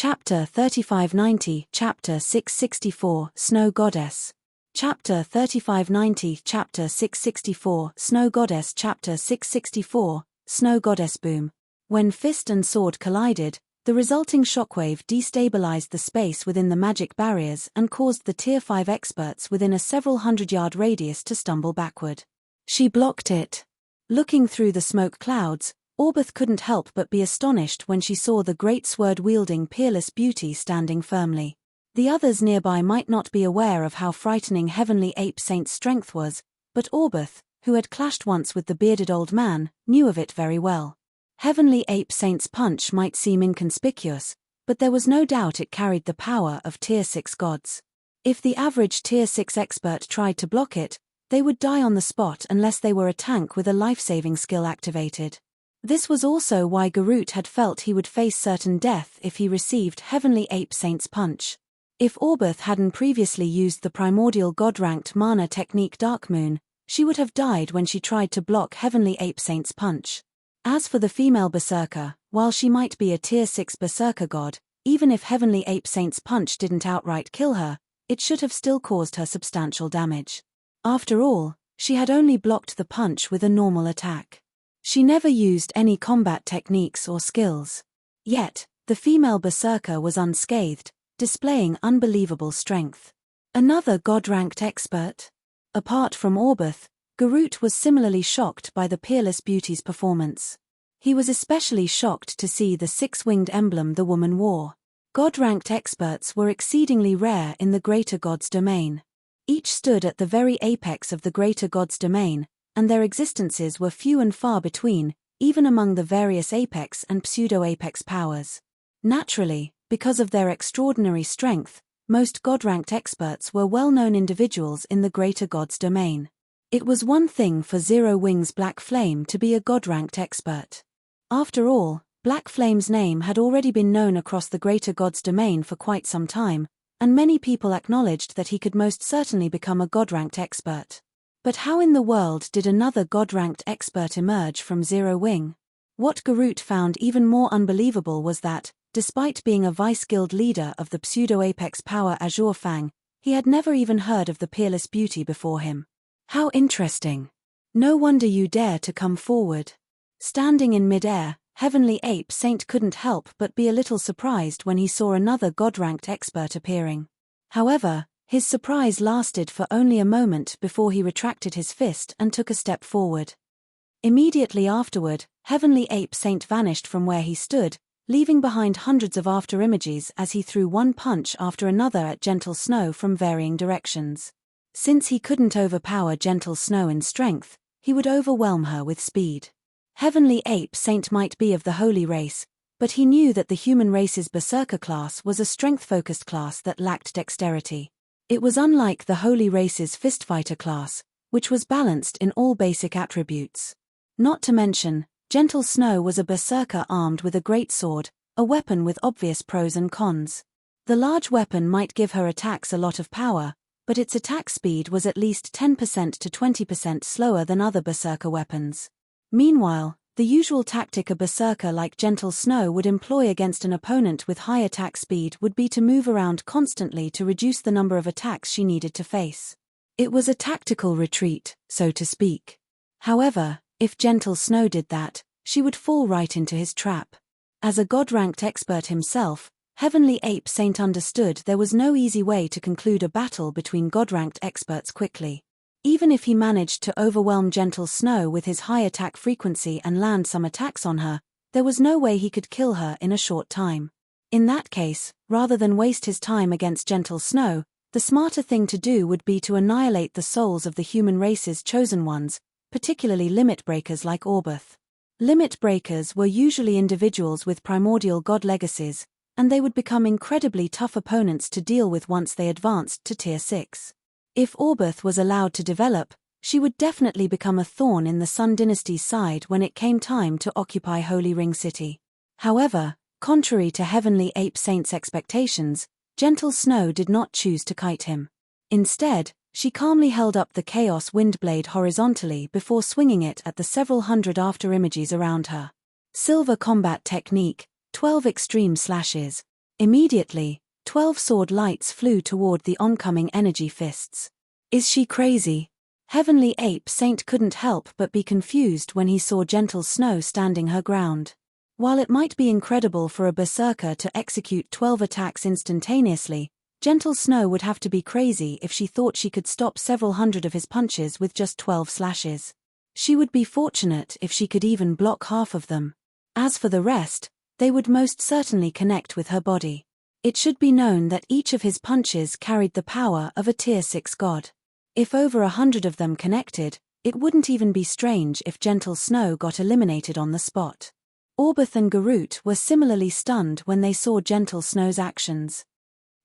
Chapter 3590, Chapter 664, Snow Goddess. Chapter 3590, Chapter 664, Snow Goddess. Chapter 664, Snow Goddess. Boom. When fist and sword collided, the resulting shockwave destabilized the space within the magic barriers and caused the Tier 5 experts within a several hundred-yard radius to stumble backward. She blocked it. Looking through the smoke clouds, Orbith couldn't help but be astonished when she saw the great sword-wielding peerless beauty standing firmly. The others nearby might not be aware of how frightening Heavenly Ape Saint's strength was, but Orbith, who had clashed once with the bearded old man, knew of it very well. Heavenly Ape Saint's punch might seem inconspicuous, but there was no doubt it carried the power of Tier 6 gods. If the average Tier 6 expert tried to block it, they would die on the spot unless they were a tank with a life-saving skill activated. This was also why Garut had felt he would face certain death if he received Heavenly Ape Saint's punch. If Orbith hadn't previously used the primordial god-ranked mana technique Dark Moon, she would have died when she tried to block Heavenly Ape Saint's punch. As for the female berserker, while she might be a Tier 6 berserker god, even if Heavenly Ape Saint's punch didn't outright kill her, it should have still caused her substantial damage. After all, she had only blocked the punch with a normal attack. She never used any combat techniques or skills. Yet, the female berserker was unscathed, displaying unbelievable strength. Another god-ranked expert? Apart from Orbith, Garut was similarly shocked by the peerless beauty's performance. He was especially shocked to see the six-winged emblem the woman wore. God-ranked experts were exceedingly rare in the Greater God's domain. Each stood at the very apex of the Greater God's domain, and their existences were few and far between, even among the various apex and pseudo-apex powers. Naturally, because of their extraordinary strength, most god-ranked experts were well-known individuals in the Greater God's domain. It was one thing for Zero Wings Black Flame to be a god-ranked expert. After all, Black Flame's name had already been known across the Greater God's domain for quite some time, and many people acknowledged that he could most certainly become a god-ranked expert. But how in the world did another god-ranked expert emerge from Zero Wing? What Garut found even more unbelievable was that, despite being a vice-guild leader of the pseudo-apex power Azure Fang, he had never even heard of the peerless beauty before him. How interesting. No wonder you dare to come forward. Standing in mid-air, Heavenly Ape Saint couldn't help but be a little surprised when he saw another god-ranked expert appearing. However, his surprise lasted for only a moment before he retracted his fist and took a step forward. Immediately afterward, Heavenly Ape Saint vanished from where he stood, leaving behind hundreds of afterimages as he threw one punch after another at Gentle Snow from varying directions. Since he couldn't overpower Gentle Snow in strength, he would overwhelm her with speed. Heavenly Ape Saint might be of the holy race, but he knew that the human race's berserker class was a strength-focused class that lacked dexterity. It was unlike the holy race's fistfighter class, which was balanced in all basic attributes. Not to mention, Gentle Snow was a berserker armed with a great sword, a weapon with obvious pros and cons. The large weapon might give her attacks a lot of power, but its attack speed was at least 10% to 20% slower than other berserker weapons. Meanwhile, the usual tactic a berserker like Gentle Snow would employ against an opponent with high attack speed would be to move around constantly to reduce the number of attacks she needed to face. It was a tactical retreat, so to speak. However, if Gentle Snow did that, she would fall right into his trap. As a god-ranked expert himself, Heavenly Ape Saint understood there was no easy way to conclude a battle between god-ranked experts quickly. Even if he managed to overwhelm Gentle Snow with his high attack frequency and land some attacks on her, there was no way he could kill her in a short time. In that case, rather than waste his time against Gentle Snow, the smarter thing to do would be to annihilate the souls of the human race's chosen ones, particularly limit breakers like Orbith. Limit breakers were usually individuals with primordial god legacies, and they would become incredibly tough opponents to deal with once they advanced to Tier 6. If Orbith was allowed to develop, she would definitely become a thorn in the Sun Dynasty's side when it came time to occupy Holy Ring City. However, contrary to Heavenly Ape Saint's expectations, Gentle Snow did not choose to kite him. Instead, she calmly held up the Chaos Windblade horizontally before swinging it at the several hundred afterimages around her. Silver Combat Technique, 12 Extreme Slashes. Immediately, 12 sword lights flew toward the oncoming energy fists. Is she crazy? Heavenly Ape Saint couldn't help but be confused when he saw gentle Snow standing her ground. While it might be incredible for a berserker to execute 12 attacks instantaneously, gentle Snow would have to be crazy if she thought she could stop several hundred of his punches with just 12 slashes. She would be fortunate if she could even block half of them. As for the rest, they would most certainly connect with her body. It should be known that each of his punches carried the power of a Tier 6 god. If over 100 of them connected, it wouldn't even be strange if gentle Snow got eliminated on the spot. Orbith and Garut were similarly stunned when they saw gentle Snow's actions.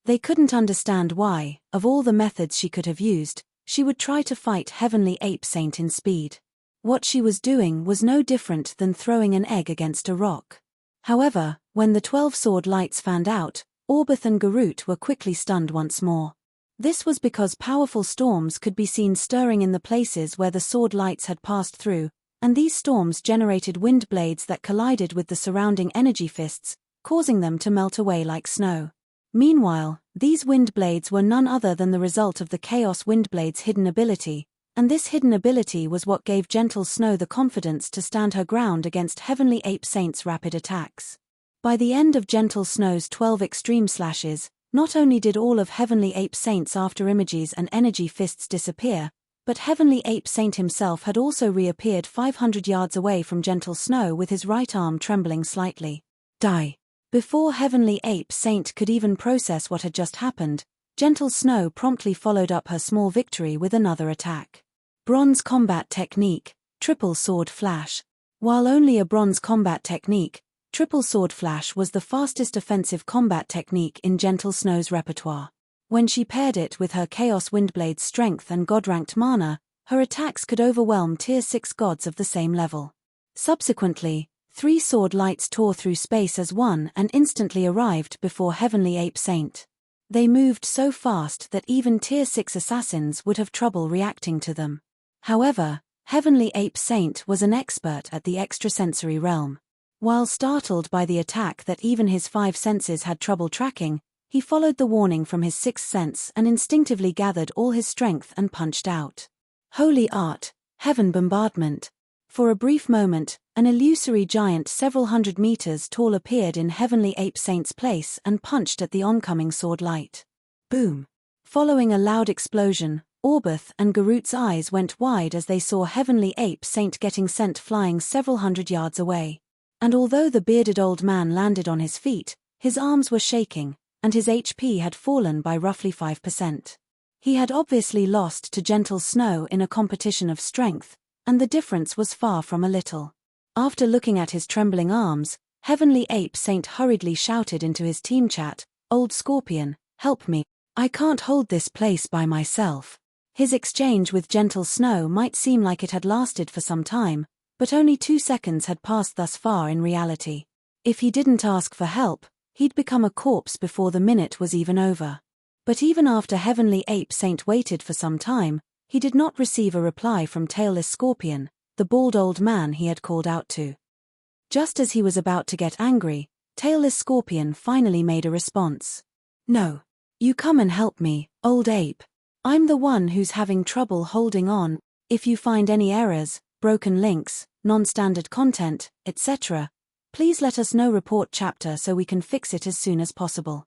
They couldn't understand why, of all the methods she could have used, she would try to fight Heavenly Ape Saint in speed. What she was doing was no different than throwing an egg against a rock. However, when the 12 sword lights fanned out, Orbith and Garut were quickly stunned once more. This was because powerful storms could be seen stirring in the places where the sword lights had passed through, and these storms generated wind blades that collided with the surrounding energy fists, causing them to melt away like snow. Meanwhile, these wind blades were none other than the result of the Chaos Windblade's hidden ability, and this hidden ability was what gave gentle Snow the confidence to stand her ground against Heavenly Ape Saint's rapid attacks. By the end of gentle Snow's 12 extreme slashes, not only did all of Heavenly Ape Saint's afterimages and energy fists disappear, but Heavenly Ape Saint himself had also reappeared 500 yards away from gentle Snow with his right arm trembling slightly. Die. Before Heavenly Ape Saint could even process what had just happened, gentle Snow promptly followed up her small victory with another attack. Bronze Combat Technique, Triple Sword Flash. While only a bronze combat technique, Triple Sword Flash was the fastest offensive combat technique in gentle Snow's repertoire. When she paired it with her Chaos Windblade's strength and god-ranked mana, her attacks could overwhelm Tier 6 gods of the same level. Subsequently, 3 sword lights tore through space as one and instantly arrived before Heavenly Ape Saint. They moved so fast that even Tier 6 assassins would have trouble reacting to them. However, Heavenly Ape Saint was an expert at the extrasensory realm. While startled by the attack that even his 5 senses had trouble tracking, he followed the warning from his 6th sense and instinctively gathered all his strength and punched out. Holy Art, Heaven Bombardment. For a brief moment, an illusory giant several hundred meters tall appeared in Heavenly Ape Saint's place and punched at the oncoming sword light. Boom! Following a loud explosion, Orbith and Garut's eyes went wide as they saw Heavenly Ape Saint getting sent flying several hundred yards away. And although the bearded old man landed on his feet, his arms were shaking, and his HP had fallen by roughly 5%. He had obviously lost to gentle Snow in a competition of strength, and the difference was far from a little. After looking at his trembling arms, Heavenly Ape Saint hurriedly shouted into his team chat, "Old Scorpion, help me. I can't hold this place by myself." His exchange with gentle Snow might seem like it had lasted for some time, but only 2 seconds had passed thus far in reality. If he didn't ask for help, he'd become a corpse before the minute was even over. But even after Heavenly Ape Saint waited for some time, he did not receive a reply from Tailless Scorpion, the bald old man he had called out to. Just as he was about to get angry, Tailless Scorpion finally made a response. "No. You come and help me, old ape. I'm the one who's having trouble holding on. If you find any errors, broken links, non-standard content, etc., please let us know. Report chapter so we can fix it as soon as possible."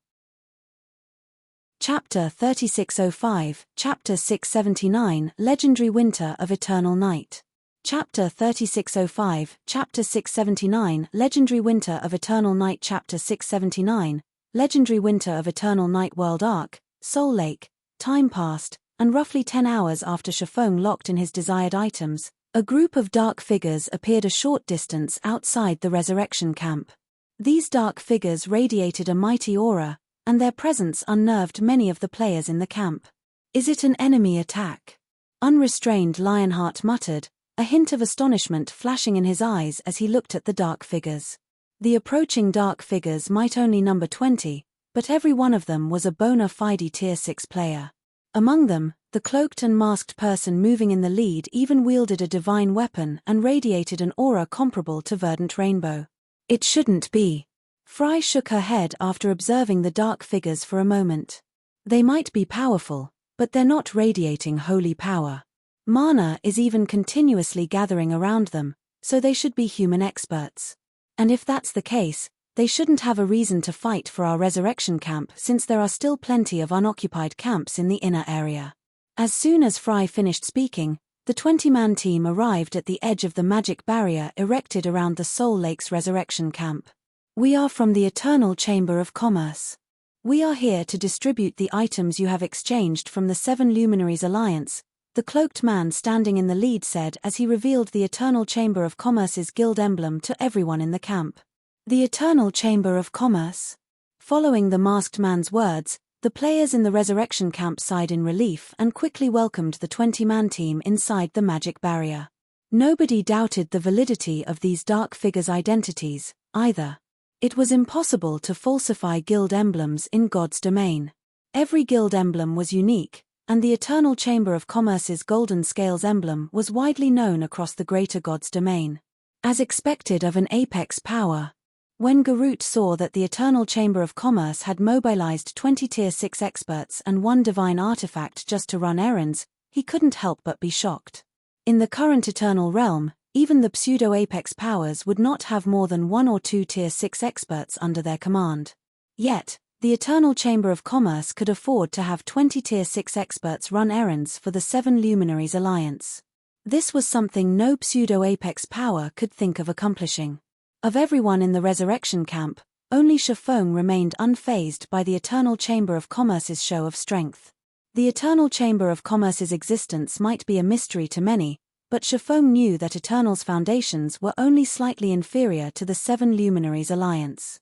Chapter 3605, Chapter 679, Legendary Winter of Eternal Night. Chapter 3605, Chapter 679, Legendary Winter of Eternal Night. Chapter 679, Legendary Winter of Eternal Night. World Arc, Soul Lake. Time passed, and roughly 10 hours after Shafong locked in his desired items, a group of dark figures appeared a short distance outside the resurrection camp. These dark figures radiated a mighty aura, and their presence unnerved many of the players in the camp. "Is it an enemy attack?" Unrestrained Lionheart muttered, a hint of astonishment flashing in his eyes as he looked at the dark figures. The approaching dark figures might only number 20, but every one of them was a bona fide Tier 6 player. Among them, the cloaked and masked person moving in the lead even wielded a divine weapon and radiated an aura comparable to Verdant Rainbow. "It shouldn't be." Fry shook her head after observing the dark figures for a moment. They might be powerful, but they're not radiating holy power. Mana is even continuously gathering around them, so they should be human experts. And if that's the case, they shouldn't have a reason to fight for our resurrection camp since there are still plenty of unoccupied camps in the inner area. As soon as Fry finished speaking, the 20-man team arrived at the edge of the magic barrier erected around the Soul Lake's resurrection camp. We are from the Eternal Chamber of Commerce. We are here to distribute the items you have exchanged from the Seven Luminaries Alliance, the cloaked man standing in the lead said as he revealed the Eternal Chamber of Commerce's guild emblem to everyone in the camp. The Eternal Chamber of Commerce. Following the masked man's words, the players in the resurrection camp sighed in relief and quickly welcomed the 20-man team inside the magic barrier. Nobody doubted the validity of these dark figures' identities, either. It was impossible to falsify guild emblems in God's domain. Every guild emblem was unique, and the Eternal Chamber of Commerce's golden scales emblem was widely known across the greater God's domain. As expected of an apex power, when Garut saw that the Eternal Chamber of Commerce had mobilized 20 Tier 6 experts and 1 divine artifact just to run errands, he couldn't help but be shocked. In the current Eternal Realm, even the pseudo-apex powers would not have more than 1 or 2 Tier 6 experts under their command. Yet, the Eternal Chamber of Commerce could afford to have 20 Tier 6 experts run errands for the Seven Luminaries Alliance. This was something no pseudo-apex power could think of accomplishing. Of everyone in the resurrection camp, only Shifeng remained unfazed by the Eternal Chamber of Commerce's show of strength. The Eternal Chamber of Commerce's existence might be a mystery to many, but Shifeng knew that Eternal's foundations were only slightly inferior to the Seven Luminaries Alliance.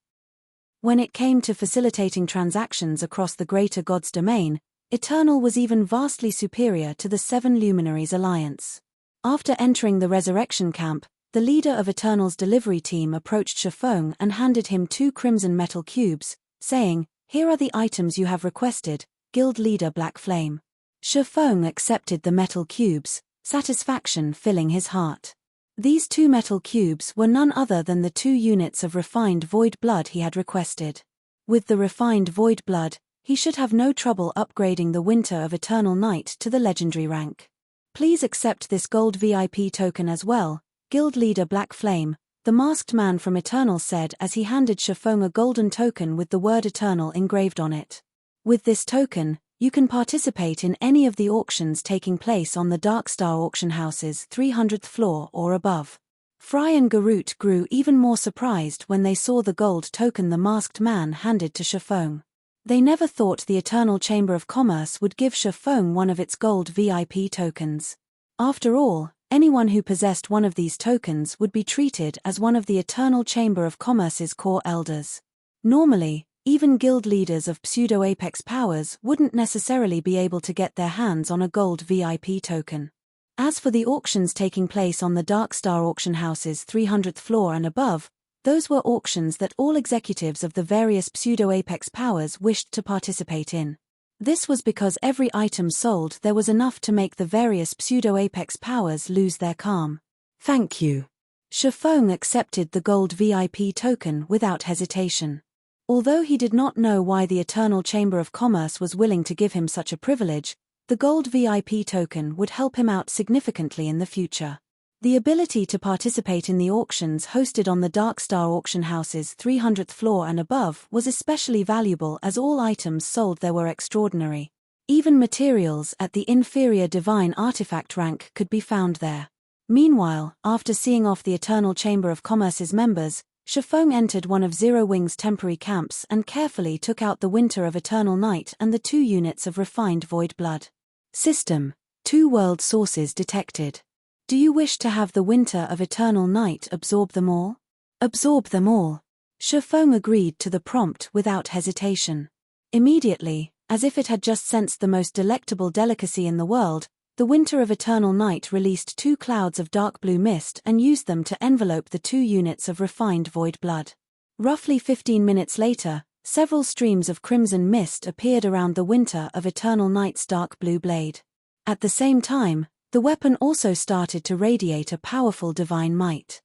When it came to facilitating transactions across the greater God's domain, Eternal was even vastly superior to the Seven Luminaries Alliance. After entering the resurrection camp, the leader of Eternal's delivery team approached Shifeng and handed him 2 crimson metal cubes, saying, "Here are the items you have requested, Guild Leader Black Flame." Shifeng accepted the metal cubes, satisfaction filling his heart. These 2 metal cubes were none other than the 2 units of refined void blood he had requested. With the refined void blood, he should have no trouble upgrading the Winter of Eternal Night to the legendary rank. "Please accept this gold VIP token as well, Guild Leader Black Flame," the masked man from Eternal said as he handed Shifeng a golden token with the word Eternal engraved on it. "With this token, you can participate in any of the auctions taking place on the Dark Star auction house's 300th floor or above." Fry and Garut grew even more surprised when they saw the gold token the masked man handed to Shifeng. They never thought the Eternal Chamber of Commerce would give Shifeng one of its gold VIP tokens. After all, anyone who possessed one of these tokens would be treated as one of the Eternal Chamber of Commerce's core elders. Normally, even guild leaders of pseudo-apex powers wouldn't necessarily be able to get their hands on a gold VIP token. As for the auctions taking place on the Dark Star auction house's 300th floor and above, those were auctions that all executives of the various pseudo-apex powers wished to participate in. This was because every item sold there was enough to make the various pseudo-apex powers lose their calm. "Thank you." Shifeng accepted the gold VIP token without hesitation. Although he did not know why the Eternal Chamber of Commerce was willing to give him such a privilege, the gold VIP token would help him out significantly in the future. The ability to participate in the auctions hosted on the Dark Star auction house's 300th floor and above was especially valuable as all items sold there were extraordinary. Even materials at the inferior divine artifact rank could be found there. Meanwhile, after seeing off the Eternal Chamber of Commerce's members, Shifeng entered one of Zero Wing's temporary camps and carefully took out the Winter of Eternal Night and the 2 units of refined void blood. System: 2 world sources detected. Do you wish to have the Winter of Eternal Night absorb them all? Absorb them all. Shifeng agreed to the prompt without hesitation. Immediately, as if it had just sensed the most delectable delicacy in the world, the Winter of Eternal Night released 2 clouds of dark blue mist and used them to envelope the 2 units of refined void blood. Roughly 15 minutes later, several streams of crimson mist appeared around the Winter of Eternal Night's dark blue blade. At the same time, the weapon also started to radiate a powerful divine might.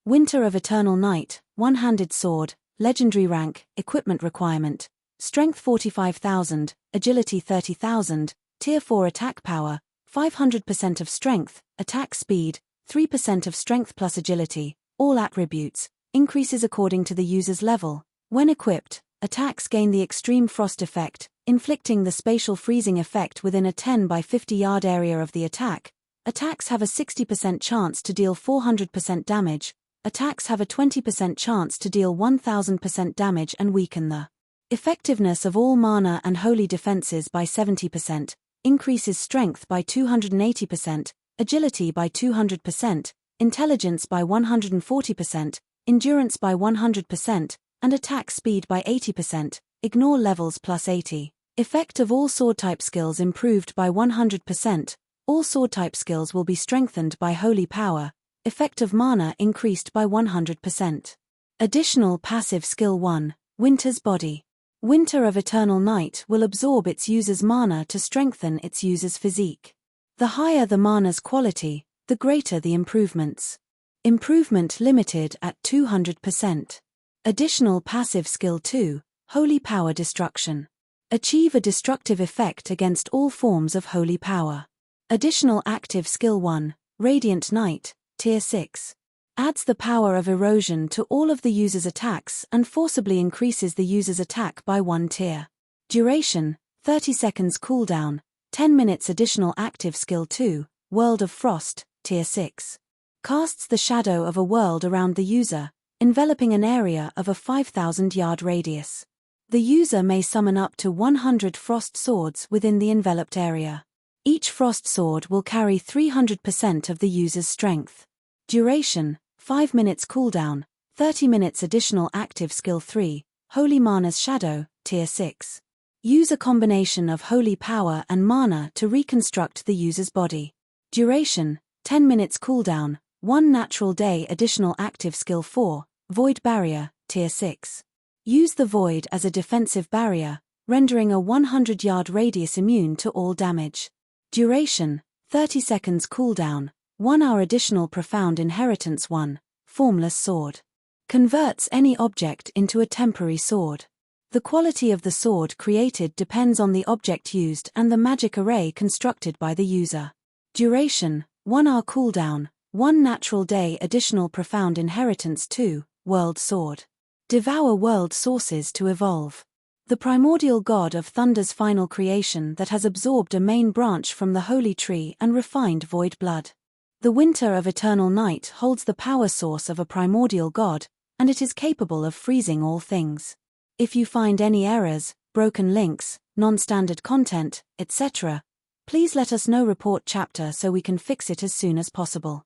Winter of Eternal Night, One-Handed Sword, Legendary rank, equipment requirement, strength 45,000, agility 30,000, tier 4 attack power, 500% of strength, attack speed, 3% of strength plus agility, all attributes, increases according to the user's level. When equipped, attacks gain the extreme frost effect, inflicting the spatial freezing effect within a 10 by 50 yard area of the attack. Attacks have a 60% chance to deal 400% damage. Attacks have a 20% chance to deal 1000% damage and weaken the effectiveness of all mana and holy defenses by 70%, increases strength by 280%, agility by 200%, intelligence by 140%, endurance by 100%, and attack speed by 80%, ignore levels plus 80. Effect of all sword type skills improved by 100%, all sword type skills will be strengthened by holy power, effect of mana increased by 100%. Additional passive skill 1, Winter's Body. Winter of Eternal Night will absorb its user's mana to strengthen its user's physique. The higher the mana's quality, the greater the improvements. Improvement limited at 200%. Additional passive skill 2, Holy Power Destruction. Achieve a destructive effect against all forms of holy power. Additional active skill 1, Radiant Night, tier 6. Adds the power of erosion to all of the user's attacks and forcibly increases the user's attack by 1 tier. Duration, 30 seconds cooldown, 10 minutes. Additional active skill 2, World of Frost, tier 6. Casts the shadow of a world around the user, enveloping an area of a 5,000 yard radius. The user may summon up to 100 frost swords within the enveloped area. Each frost sword will carry 300% of the user's strength. Duration, 5 minutes cooldown, 30 minutes. Additional active skill 3, Holy Mana's Shadow, tier 6. Use a combination of holy power and mana to reconstruct the user's body. Duration, 10 minutes cooldown, 1 natural day. Additional active skill 4, Void Barrier, tier 6. Use the void as a defensive barrier, rendering a 100 yard radius immune to all damage. Duration, 30 seconds cooldown, 1 hour. Additional profound inheritance 1, Formless Sword. Converts any object into a temporary sword. The quality of the sword created depends on the object used and the magic array constructed by the user. Duration, 1 hour cooldown, 1 natural day. Additional profound inheritance 2, World Sword. Devour world sources to evolve. The primordial god of thunder's final creation that has absorbed a main branch from the holy tree and refined void blood. The Winter of Eternal Night holds the power source of a primordial god, and it is capable of freezing all things. If you find any errors, broken links, non-standard content, etc., please let us know. Report chapter so we can fix it as soon as possible.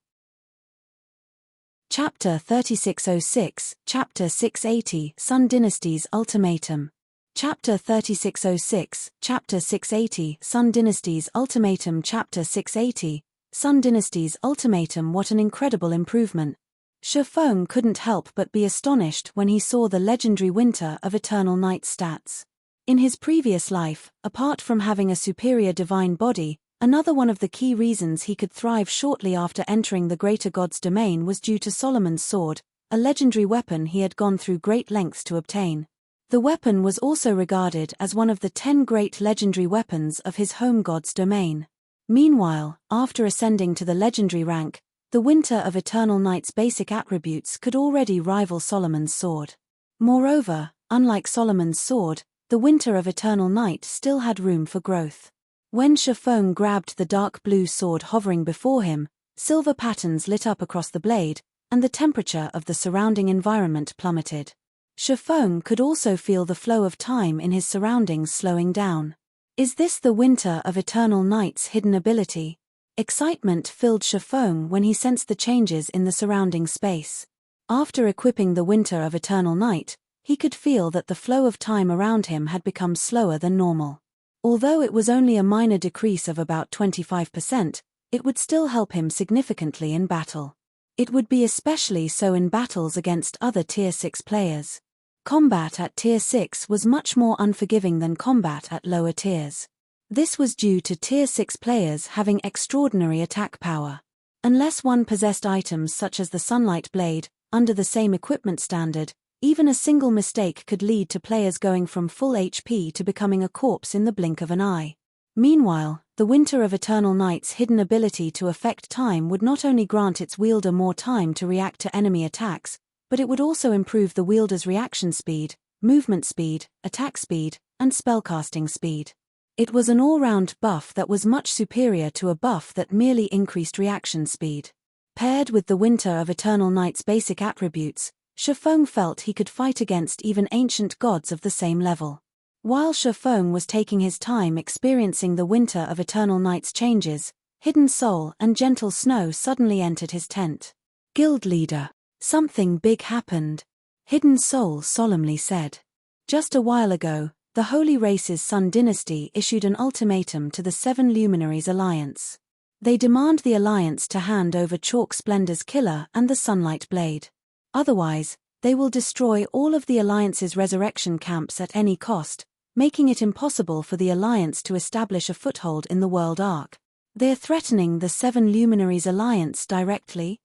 Chapter 3606, Chapter 680, Sun Dynasty's Ultimatum. Chapter 3606, Chapter 680, Sun Dynasty's Ultimatum. Chapter 680, Sun Dynasty's Ultimatum. What an incredible improvement. Shifeng couldn't help but be astonished when he saw the legendary Winter of Eternal Night stats. In his previous life, apart from having a superior divine body, another one of the key reasons he could thrive shortly after entering the greater god's domain was due to Solomon's sword, a legendary weapon he had gone through great lengths to obtain. The weapon was also regarded as one of the 10 great legendary weapons of his home god's domain. Meanwhile, after ascending to the legendary rank, the Winter of Eternal Night's basic attributes could already rival Solomon's sword. Moreover, unlike Solomon's sword, the Winter of Eternal Night still had room for growth. When Shifeng grabbed the dark blue sword hovering before him, silver patterns lit up across the blade, and the temperature of the surrounding environment plummeted. Shifeng could also feel the flow of time in his surroundings slowing down. Is this the Winter of Eternal Night's hidden ability? Excitement filled Shifeng when he sensed the changes in the surrounding space. After equipping the Winter of Eternal Night, he could feel that the flow of time around him had become slower than normal. Although it was only a minor decrease of about 25%, it would still help him significantly in battle. It would be especially so in battles against other Tier 6 players. Combat at Tier 6 was much more unforgiving than combat at lower tiers. This was due to Tier 6 players having extraordinary attack power. Unless one possessed items such as the Sunlight Blade, under the same equipment standard, Even a single mistake could lead to players going from full HP to becoming a corpse in the blink of an eye. Meanwhile, the Winter of Eternal Night's hidden ability to affect time would not only grant its wielder more time to react to enemy attacks, but it would also improve the wielder's reaction speed, movement speed, attack speed, and spellcasting speed. It was an all-round buff that was much superior to a buff that merely increased reaction speed. Paired with the Winter of Eternal Night's basic attributes, Shifeng felt he could fight against even ancient gods of the same level. While Shifeng was taking his time experiencing the Winter of Eternal Night's changes, Hidden Soul and Gentle Snow suddenly entered his tent. "Guild leader, something big happened," Hidden Soul solemnly said. Just a while ago, the Holy Race's Sun Dynasty issued an ultimatum to the Seven Luminaries Alliance. They demand the Alliance to hand over Chalk Splendor's killer and the Sunlight Blade. Otherwise, they will destroy all of the Alliance's resurrection camps at any cost, making it impossible for the Alliance to establish a foothold in the World Arc. They're threatening the Seven Luminaries Alliance directly?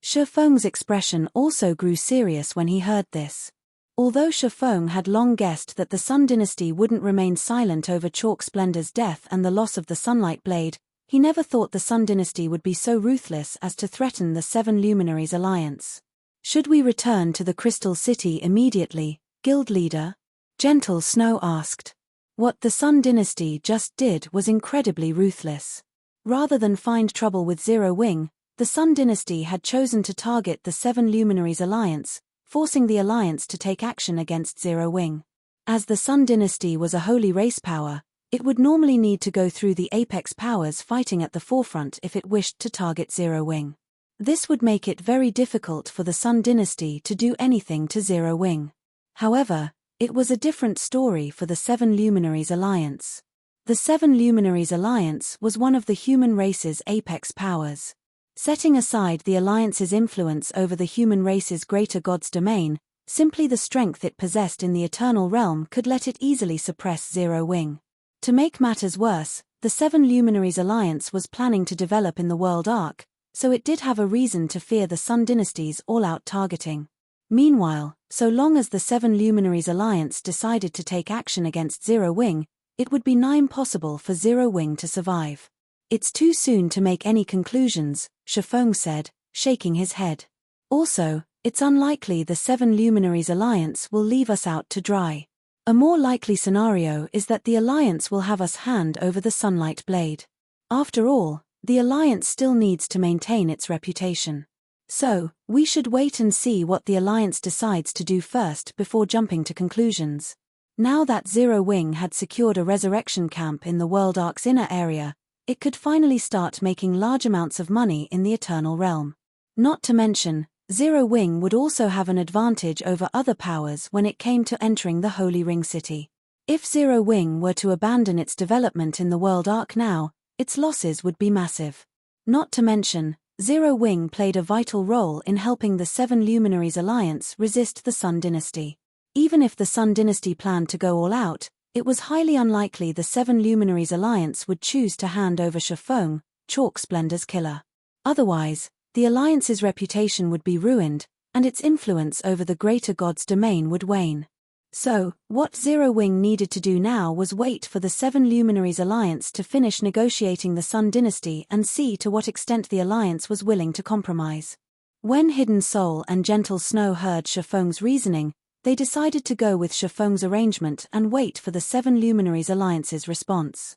Shifeng's expression also grew serious when he heard this. Although Shifeng had long guessed that the Sun Dynasty wouldn't remain silent over Chalk Splendor's death and the loss of the Sunlight Blade, he never thought the Sun Dynasty would be so ruthless as to threaten the Seven Luminaries Alliance. "Should we return to the Crystal City immediately, Guild leader?" Gentle Snow asked. What the Sun Dynasty just did was incredibly ruthless. Rather than find trouble with Zero Wing, the Sun Dynasty had chosen to target the Seven Luminaries Alliance, forcing the Alliance to take action against Zero Wing. As the Sun Dynasty was a holy race power, it would normally need to go through the apex powers fighting at the forefront if it wished to target Zero Wing. This would make it very difficult for the Sun Dynasty to do anything to Zero Wing. However, it was a different story for the Seven Luminaries Alliance. The Seven Luminaries Alliance was one of the human race's apex powers. Setting aside the Alliance's influence over the human race's greater god's domain, simply the strength it possessed in the Eternal Realm could let it easily suppress Zero Wing. To make matters worse, the Seven Luminaries Alliance was planning to develop in the World Arc, so it did have a reason to fear the Sun Dynasty's all-out targeting. Meanwhile, so long as the Seven Luminaries Alliance decided to take action against Zero Wing, it would be nigh impossible for Zero Wing to survive. "It's too soon to make any conclusions," Shifeng said, shaking his head. "Also, it's unlikely the Seven Luminaries Alliance will leave us out to dry. A more likely scenario is that the Alliance will have us hand over the Sunlight Blade. After all, the Alliance still needs to maintain its reputation. So, we should wait and see what the Alliance decides to do first before jumping to conclusions." Now that Zero Wing had secured a resurrection camp in the World Arc's inner area, it could finally start making large amounts of money in the Eternal Realm. Not to mention, Zero Wing would also have an advantage over other powers when it came to entering the Holy Ring City. If Zero Wing were to abandon its development in the World Arc now, its losses would be massive. Not to mention, Zero Wing played a vital role in helping the Seven Luminaries Alliance resist the Sun Dynasty. Even if the Sun Dynasty planned to go all out, it was highly unlikely the Seven Luminaries Alliance would choose to hand over Shifeng, Chalk Splendor's killer. Otherwise, the Alliance's reputation would be ruined, and its influence over the greater god's domain would wane. So, what Zero Wing needed to do now was wait for the Seven Luminaries Alliance to finish negotiating the Sun Dynasty and see to what extent the Alliance was willing to compromise. When Hidden Soul and Gentle Snow heard Shifeng's reasoning, they decided to go with Shifeng's arrangement and wait for the Seven Luminaries Alliance's response.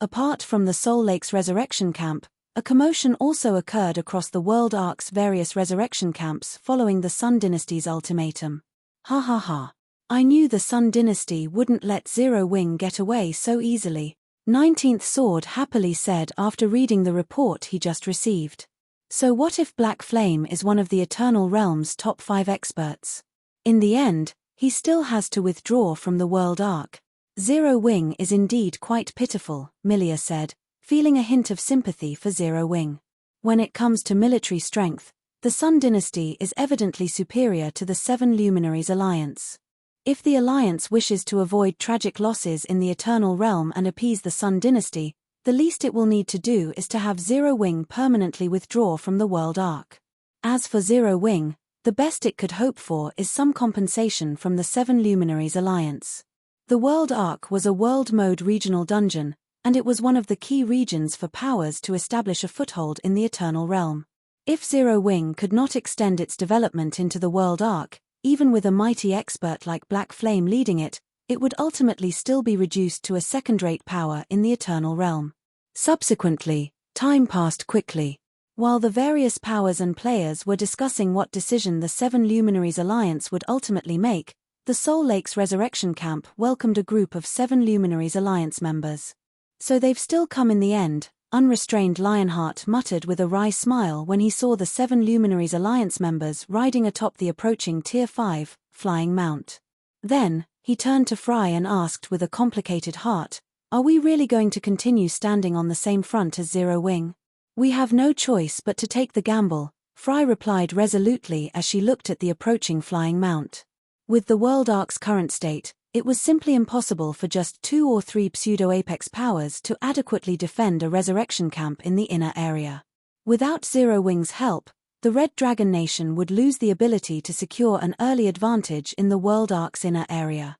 Apart from the Soul Lake's resurrection camp, a commotion also occurred across the World Arc's various resurrection camps following the Sun Dynasty's ultimatum. "Ha ha ha. I knew the Sun Dynasty wouldn't let Zero Wing get away so easily," 19th Sword happily said after reading the report he just received. "So what if Black Flame is one of the Eternal Realm's top 5 experts? In the end, he still has to withdraw from the World Arc. Zero Wing is indeed quite pitiful," Milia said, feeling a hint of sympathy for Zero Wing. "When it comes to military strength, the Sun Dynasty is evidently superior to the Seven Luminaries Alliance. If the Alliance wishes to avoid tragic losses in the Eternal Realm and appease the Sun Dynasty, the least it will need to do is to have Zero Wing permanently withdraw from the World Arc. As for Zero Wing, The best it could hope for is some compensation from the Seven Luminaries Alliance. The World Arc was a world mode regional dungeon, and it was one of the key regions for powers to establish a foothold in the Eternal Realm. If Zero Wing could not extend its development into the World Arc, even with a mighty expert like Black Flame leading it, it would ultimately still be reduced to a second-rate power in the Eternal Realm. Subsequently, time passed quickly. While the various powers and players were discussing what decision the Seven Luminaries Alliance would ultimately make, the Soul Lake's Resurrection Camp welcomed a group of Seven Luminaries Alliance members. "So they've still come in the end," unrestrained Lionheart muttered with a wry smile when he saw the Seven Luminaries Alliance members riding atop the approaching Tier 5, flying mount. Then, he turned to Fry and asked with a complicated heart, "Are we really going to continue standing on the same front as Zero Wing?" "We have no choice but to take the gamble," Fry replied resolutely as she looked at the approaching flying mount. With the World Arc's current state, it was simply impossible for just 2 or 3 pseudo-apex powers to adequately defend a resurrection camp in the inner area. Without Zero Wing's help, the Red Dragon Nation would lose the ability to secure an early advantage in the World Arc's inner area.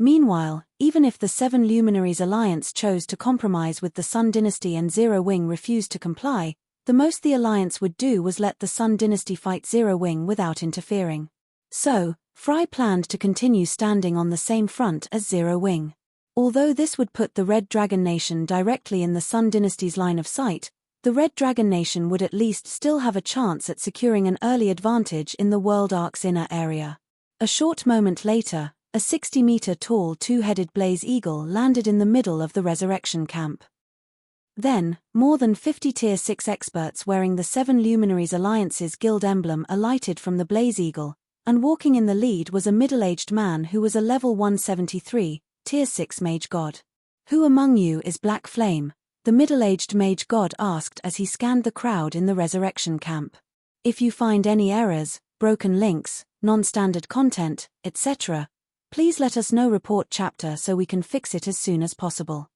Meanwhile, even if the Seven Luminaries Alliance chose to compromise with the Sun Dynasty and Zero Wing refused to comply, the most the Alliance would do was let the Sun Dynasty fight Zero Wing without interfering. So, Fry planned to continue standing on the same front as Zero Wing. Although this would put the Red Dragon Nation directly in the Sun Dynasty's line of sight, the Red Dragon Nation would at least still have a chance at securing an early advantage in the World Arc's inner area. A short moment later, a 60-meter-tall two-headed blaze eagle landed in the middle of the resurrection camp. Then, more than 50 Tier 6 experts wearing the Seven Luminaries Alliance's guild emblem alighted from the blaze eagle, and walking in the lead was a middle-aged man who was a level 173, Tier 6 mage god. "Who among you is Black Flame?" the middle-aged mage god asked as he scanned the crowd in the resurrection camp. "If you find any errors, broken links, non-standard content, etc., please let us know. Report chapter so we can fix it as soon as possible."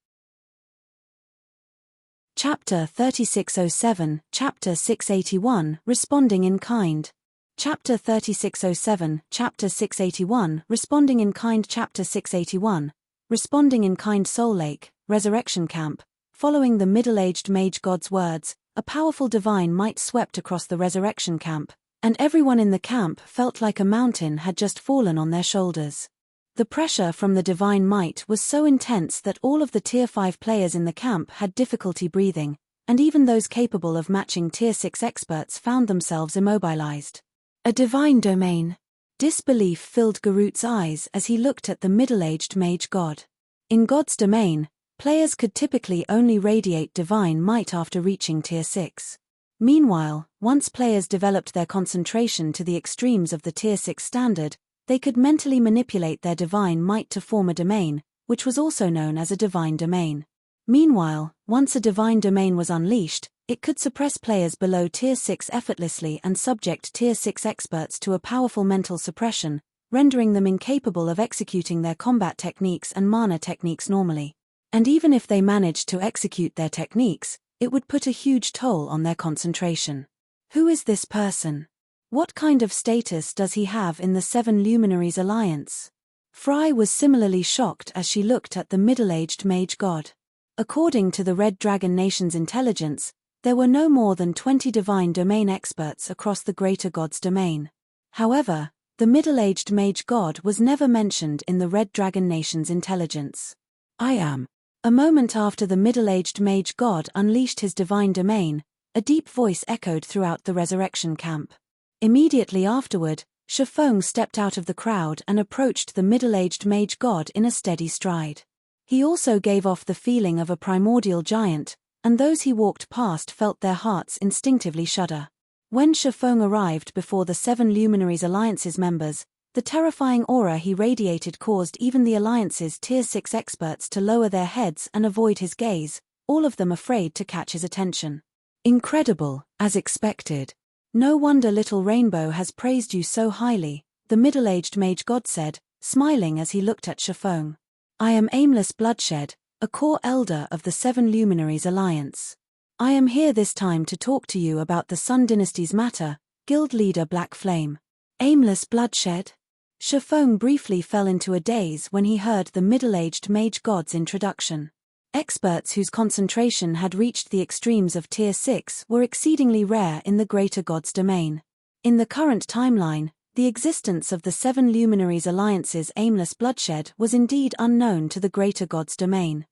Chapter 3607, Chapter 681, Responding in Kind. Chapter 3607, Chapter 681, Responding in Kind. Chapter 681, Responding in Kind. Soul Lake, Resurrection Camp. Following the middle-aged mage god's words, a powerful divine might swept across the resurrection camp, and everyone in the camp felt like a mountain had just fallen on their shoulders. The pressure from the divine might was so intense that all of the Tier 5 players in the camp had difficulty breathing, and even those capable of matching Tier 6 experts found themselves immobilized. A divine domain. Disbelief filled Garut's eyes as he looked at the middle-aged mage god. In God's domain, players could typically only radiate divine might after reaching Tier 6. Meanwhile, once players developed their concentration to the extremes of the Tier 6 standard, they could mentally manipulate their divine might to form a domain, which was also known as a divine domain. Meanwhile, once a divine domain was unleashed, it could suppress players below Tier 6 effortlessly and subject Tier 6 experts to a powerful mental suppression, rendering them incapable of executing their combat techniques and mana techniques normally. And even if they managed to execute their techniques, it would put a huge toll on their concentration. Who is this person? What kind of status does he have in the Seven Luminaries Alliance? Fry was similarly shocked as she looked at the middle-aged mage god. According to the Red Dragon Nation's intelligence, there were no more than 20 divine domain experts across the greater god's domain. However, the middle-aged mage god was never mentioned in the Red Dragon Nation's intelligence. "I am." A moment after the middle-aged mage god unleashed his divine domain, a deep voice echoed throughout the resurrection camp. Immediately afterward, Shifeng stepped out of the crowd and approached the middle-aged mage god in a steady stride. He also gave off the feeling of a primordial giant, and those he walked past felt their hearts instinctively shudder. When Shifeng arrived before the Seven Luminaries Alliance's members, the terrifying aura he radiated caused even the Alliance's Tier 6 experts to lower their heads and avoid his gaze, all of them afraid to catch his attention. "Incredible, as expected. No wonder Little Rainbow has praised you so highly," the middle-aged mage god said, smiling as he looked at Shifeng. "I am Aimless Bloodshed, a core elder of the Seven Luminaries Alliance. I am here this time to talk to you about the Sun Dynasty's matter, Guild Leader Black Flame." Aimless bloodshed? Shifeng briefly fell into a daze when he heard the middle-aged mage god's introduction. Experts whose concentration had reached the extremes of Tier 6 were exceedingly rare in the Greater God's domain. In the current timeline, the existence of the Seven Luminaries Alliance's aimless bloodshed was indeed unknown to the Greater God's domain.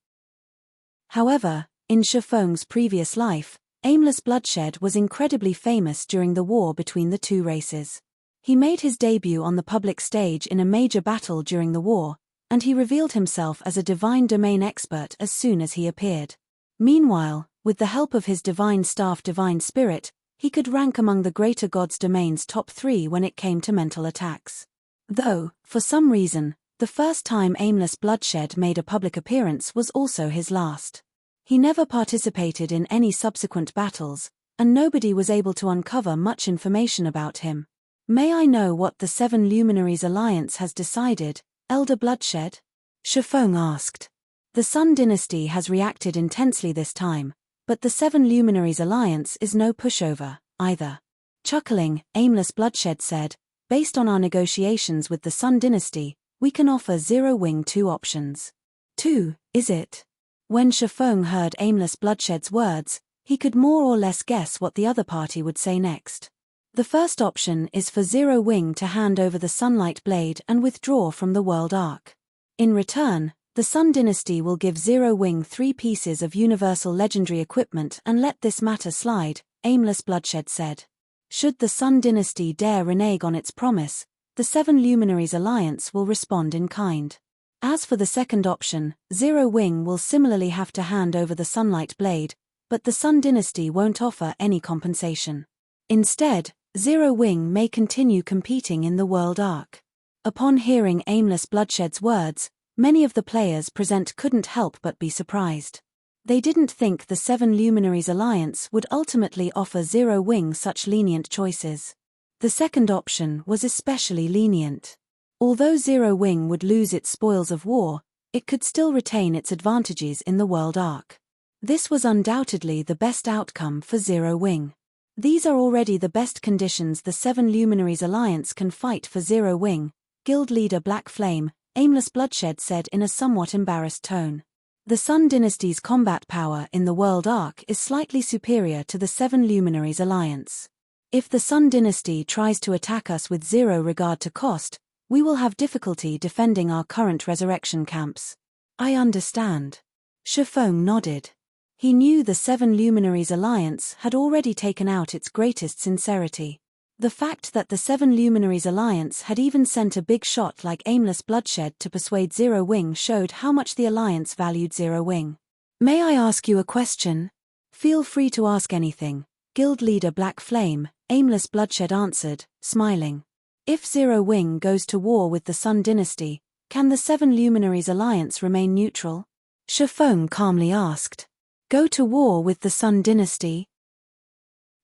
However, in Shifeng's previous life, aimless bloodshed was incredibly famous during the war between the two races. He made his debut on the public stage in a major battle during the war, and he revealed himself as a divine domain expert as soon as he appeared. Meanwhile, with the help of his divine staff Divine Spirit, he could rank among the Greater God's domain's top 3 when it came to mental attacks. Though, for some reason, the first time aimless bloodshed made a public appearance was also his last. He never participated in any subsequent battles, and nobody was able to uncover much information about him. May I know what the Seven Luminaries Alliance has decided, Elder Bloodshed? Shifeng asked. The Sun Dynasty has reacted intensely this time, but the Seven Luminaries Alliance is no pushover, either. Chuckling, aimless bloodshed said, based on our negotiations with the Sun Dynasty, we can offer Zero Wing 2 options. 2, is it? When Shifeng heard aimless bloodshed's words, he could more or less guess what the other party would say next. The first option is for Zero Wing to hand over the Sunlight Blade and withdraw from the World Arc. In return, the Sun Dynasty will give Zero Wing 3 pieces of universal legendary equipment and let this matter slide, aimless bloodshed said. Should the Sun Dynasty dare renege on its promise, the Seven Luminaries Alliance will respond in kind. As for the second option, Zero Wing will similarly have to hand over the Sunlight Blade, but the Sun Dynasty won't offer any compensation. Instead, Zero Wing may continue competing in the World Arc. Upon hearing aimless bloodshed's words, many of the players present couldn't help but be surprised. They didn't think the Seven Luminaries Alliance would ultimately offer Zero Wing such lenient choices. The second option was especially lenient. Although Zero Wing would lose its spoils of war, it could still retain its advantages in the World Arc. This was undoubtedly the best outcome for Zero Wing. These are already the best conditions the Seven Luminaries Alliance can fight for Zero Wing, Guild Leader Black Flame, aimless bloodshed said in a somewhat embarrassed tone. The Sun Dynasty's combat power in the World Arc is slightly superior to the Seven Luminaries Alliance. If the Sun Dynasty tries to attack us with zero regard to cost, we will have difficulty defending our current resurrection camps. I understand. Shifeng nodded. He knew the Seven Luminaries Alliance had already taken out its greatest sincerity. The fact that the Seven Luminaries Alliance had even sent a big shot like aimless bloodshed to persuade Zero Wing showed how much the Alliance valued Zero Wing. May I ask you a question? Feel free to ask anything, Guild Leader Black Flame, aimless bloodshed answered, smiling. If Zero Wing goes to war with the Sun Dynasty, can the Seven Luminaries Alliance remain neutral? Shifeng calmly asked. Go to war with the Sun Dynasty?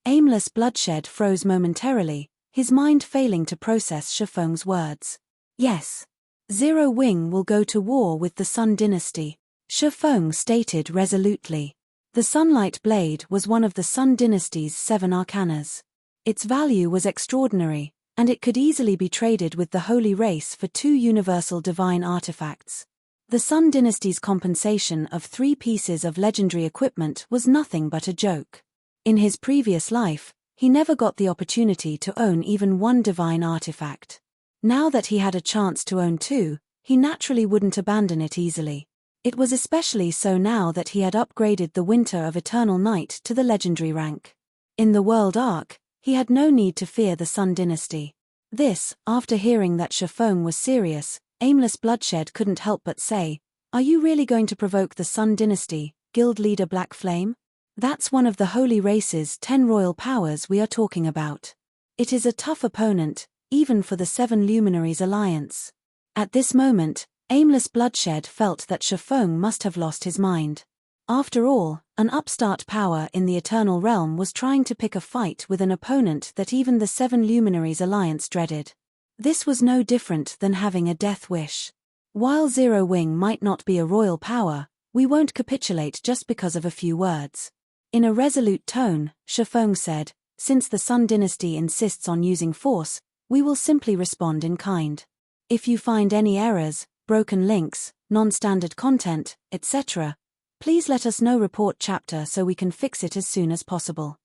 Aimless bloodshed froze momentarily, his mind failing to process Shifeng's words. Yes. Zero Wing will go to war with the Sun Dynasty, Shifeng stated resolutely. The Sunlight Blade was one of the Sun Dynasty's 7 arcanas. Its value was extraordinary, and it could easily be traded with the Holy Race for 2 universal divine artifacts. The Sun Dynasty's compensation of 3 pieces of legendary equipment was nothing but a joke. In his previous life, he never got the opportunity to own even 1 divine artifact. Now that he had a chance to own 2, he naturally wouldn't abandon it easily. It was especially so now that he had upgraded the Winter of Eternal Night to the legendary rank. In the World Arc, he had no need to fear the Sun Dynasty. This, after hearing that Shifeng was serious, aimless bloodshed couldn't help but say, "Are you really going to provoke the Sun Dynasty, Guild Leader Black Flame? That's one of the Holy Race's 10 royal powers we are talking about. It is a tough opponent, even for the Seven Luminaries Alliance." At this moment, aimless bloodshed felt that Shifeng must have lost his mind. After all, an upstart power in the Eternal Realm was trying to pick a fight with an opponent that even the Seven Luminaries Alliance dreaded. This was no different than having a death wish. While Zero Wing might not be a royal power, we won't capitulate just because of a few words. In a resolute tone, Shifeng said, since the Sun Dynasty insists on using force, we will simply respond in kind. If you find any errors, broken links, non-standard content, etc., please let us know. Report chapter so we can fix it as soon as possible.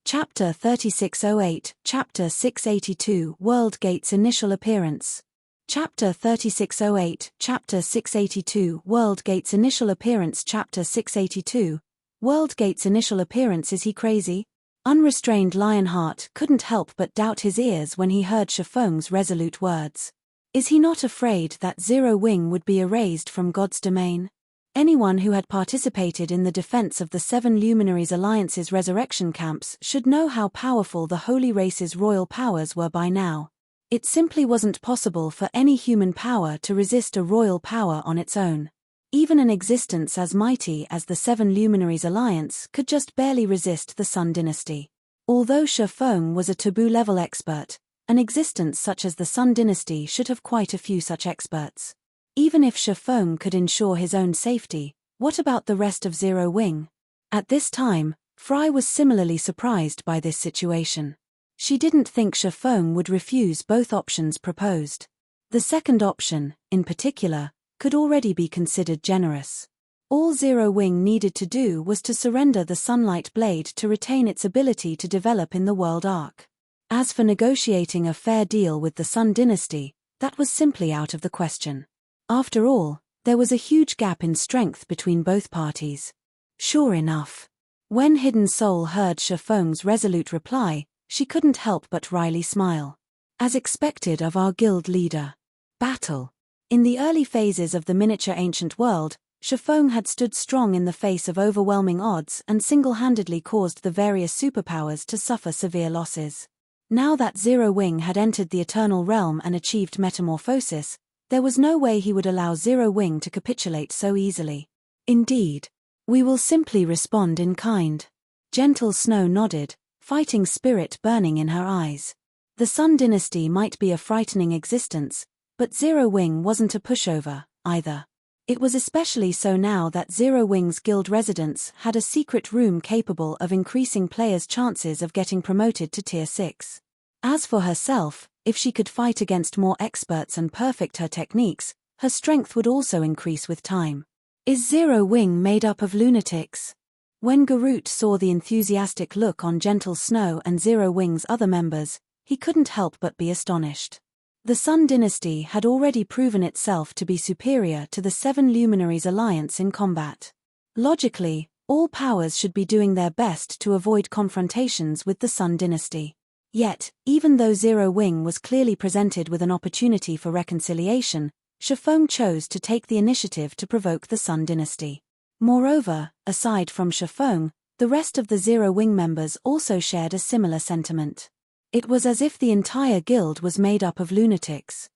Chapter 3608, Chapter 682, World Gate's Initial Appearance. Chapter 3608, Chapter 682, World Gate's Initial Appearance. Chapter 682, World Gate's Initial Appearance. Is he crazy? Unrestrained Lionheart couldn't help but doubt his ears when he heard Shifeng's resolute words. Is he not afraid that Zero Wing would be erased from God's domain? Anyone who had participated in the defense of the Seven Luminaries Alliance's resurrection camps should know how powerful the Holy Race's royal powers were by now. It simply wasn't possible for any human power to resist a royal power on its own. Even an existence as mighty as the Seven Luminaries Alliance could just barely resist the Sun Dynasty. Although Shifeng was a taboo-level expert, an existence such as the Sun Dynasty should have quite a few such experts. Even if Shifeng could ensure his own safety, what about the rest of Zero Wing? At this time, Fry was similarly surprised by this situation. She didn't think Shifeng would refuse both options proposed. The second option, in particular, could already be considered generous. All Zero Wing needed to do was to surrender the Sunlight Blade to retain its ability to develop in the world arc. As for negotiating a fair deal with the Sun Dynasty, that was simply out of the question. After all, there was a huge gap in strength between both parties. Sure enough. When Hidden Soul heard Shifeng's resolute reply, she couldn't help but wryly smile. As expected of our guild leader. Battle. In the early phases of the miniature ancient world, Shifeng had stood strong in the face of overwhelming odds and single-handedly caused the various superpowers to suffer severe losses. Now that Zero Wing had entered the Eternal Realm and achieved metamorphosis, there was no way he would allow Zero Wing to capitulate so easily. Indeed. We will simply respond in kind. Gentle Snow nodded, fighting spirit burning in her eyes. The Sun Dynasty might be a frightening existence, but Zero Wing wasn't a pushover, either. It was especially so now that Zero Wing's guild residents had a secret room capable of increasing players' chances of getting promoted to Tier 6. As for herself, if she could fight against more experts and perfect her techniques, her strength would also increase with time. Is Zero Wing made up of lunatics? When Garut saw the enthusiastic look on Gentle Snow and Zero Wing's other members, he couldn't help but be astonished. The Sun Dynasty had already proven itself to be superior to the Seven Luminaries Alliance in combat. Logically, all powers should be doing their best to avoid confrontations with the Sun Dynasty. Yet, even though Zero Wing was clearly presented with an opportunity for reconciliation, Shifeng chose to take the initiative to provoke the Sun Dynasty. Moreover, aside from Shifeng, the rest of the Zero Wing members also shared a similar sentiment. It was as if the entire guild was made up of lunatics.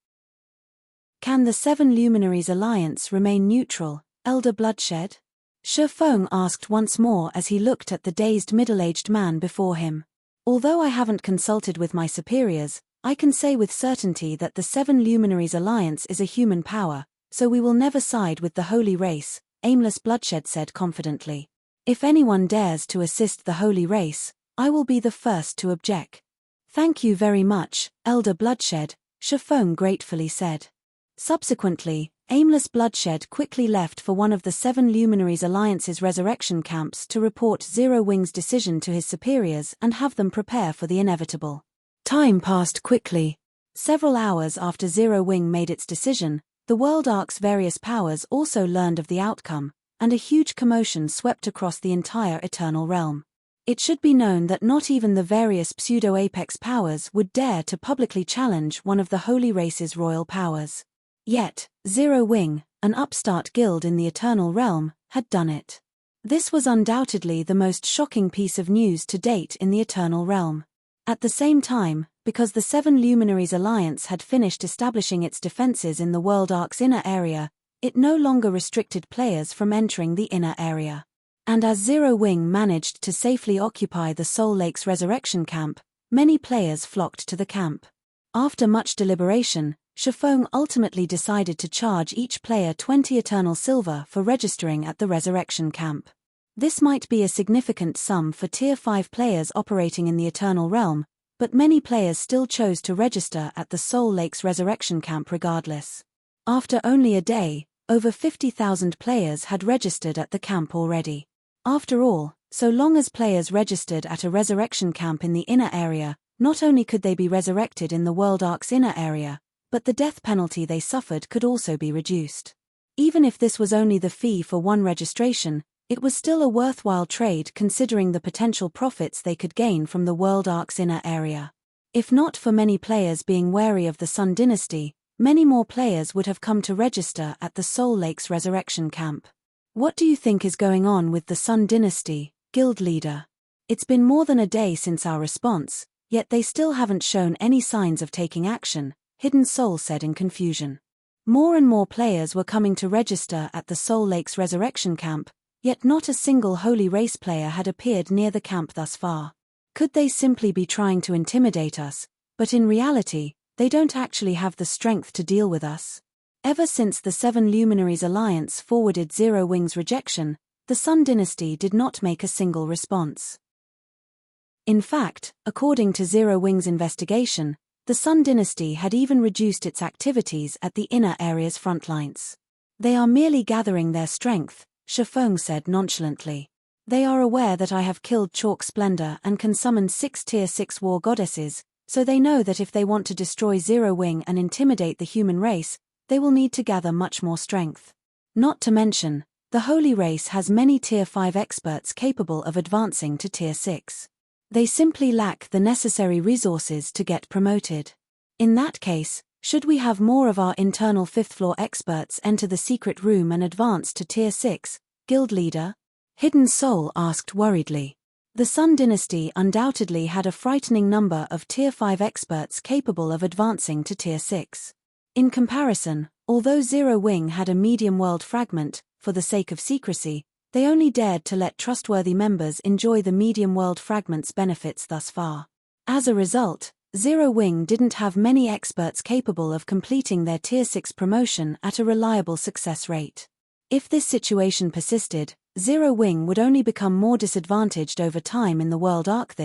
Can the Seven Luminaries Alliance remain neutral, Elder Bloodshed? Shifeng asked once more as he looked at the dazed middle-aged man before him. Although I haven't consulted with my superiors, I can say with certainty that the Seven Luminaries Alliance is a human power, so we will never side with the Holy Race, Aimless Bloodshed said confidently. If anyone dares to assist the Holy Race, I will be the first to object. Thank you very much, Elder Bloodshed, Shifeng gratefully said. Subsequently, Aimless Bloodshed quickly left for one of the Seven Luminaries Alliance's resurrection camps to report Zero Wing's decision to his superiors and have them prepare for the inevitable. Time passed quickly. Several hours after Zero Wing made its decision, the World Arc's various powers also learned of the outcome, and a huge commotion swept across the entire Eternal Realm. It should be known that not even the various pseudo-apex powers would dare to publicly challenge one of the Holy Race's royal powers. Yet, Zero Wing, an upstart guild in the Eternal Realm, had done it. This was undoubtedly the most shocking piece of news to date in the Eternal Realm. At the same time, because the Seven Luminaries Alliance had finished establishing its defenses in the World Arc's inner area, it no longer restricted players from entering the inner area. And as Zero Wing managed to safely occupy the Soul Lake's resurrection camp, many players flocked to the camp. After much deliberation, Shifeng ultimately decided to charge each player 20 Eternal Silver for registering at the resurrection camp. This might be a significant sum for Tier 5 players operating in the Eternal Realm, But many players still chose to register at the Soul Lake's resurrection camp regardless. After only a day, over 50,000 players had registered at the camp already. After all, so long as players registered at a resurrection camp in the inner area, not only could they be resurrected in the World Ark's inner area, but the death penalty they suffered could also be reduced. Even if this was only the fee for one registration, it was still a worthwhile trade considering the potential profits they could gain from the World Ark's inner area. If not for many players being wary of the Sun Dynasty, many more players would have come to register at the Soul Lake's resurrection camp. What do you think is going on with the Sun Dynasty, guild leader? It's been more than a day since our response, yet they still haven't shown any signs of taking action, Hidden Soul said in confusion. More and more players were coming to register at the Soul Lake's resurrection camp, yet not a single Holy Race player had appeared near the camp thus far. Could they simply be trying to intimidate us, but in reality, they don't actually have the strength to deal with us? Ever since the Seven Luminaries Alliance forwarded Zero Wing's rejection, the Sun Dynasty did not make a single response. In fact, according to Zero Wing's investigation, the Sun Dynasty had even reduced its activities at the inner area's frontlines. They are merely gathering their strength, Shifeng said nonchalantly. They are aware that I have killed Chalk Splendor and can summon 6 Tier 6 war goddesses, so they know that if they want to destroy Zero Wing and intimidate the human race, they will need to gather much more strength. Not to mention, the Holy Race has many Tier 5 experts capable of advancing to Tier 6. They simply lack the necessary resources to get promoted. In that case, should we have more of our internal 5th floor experts enter the secret room and advance to Tier 6, guild leader? Hidden Soul asked worriedly. The Sun Dynasty undoubtedly had a frightening number of Tier 5 experts capable of advancing to Tier 6. In comparison, although Zero Wing had a medium world fragment, for the sake of secrecy, they only dared to let trustworthy members enjoy the medium world fragment's benefits thus far. As a result, Zero Wing didn't have many experts capable of completing their Tier 6 promotion at a reliable success rate. If this situation persisted, Zero Wing would only become more disadvantaged over time in the World Arc.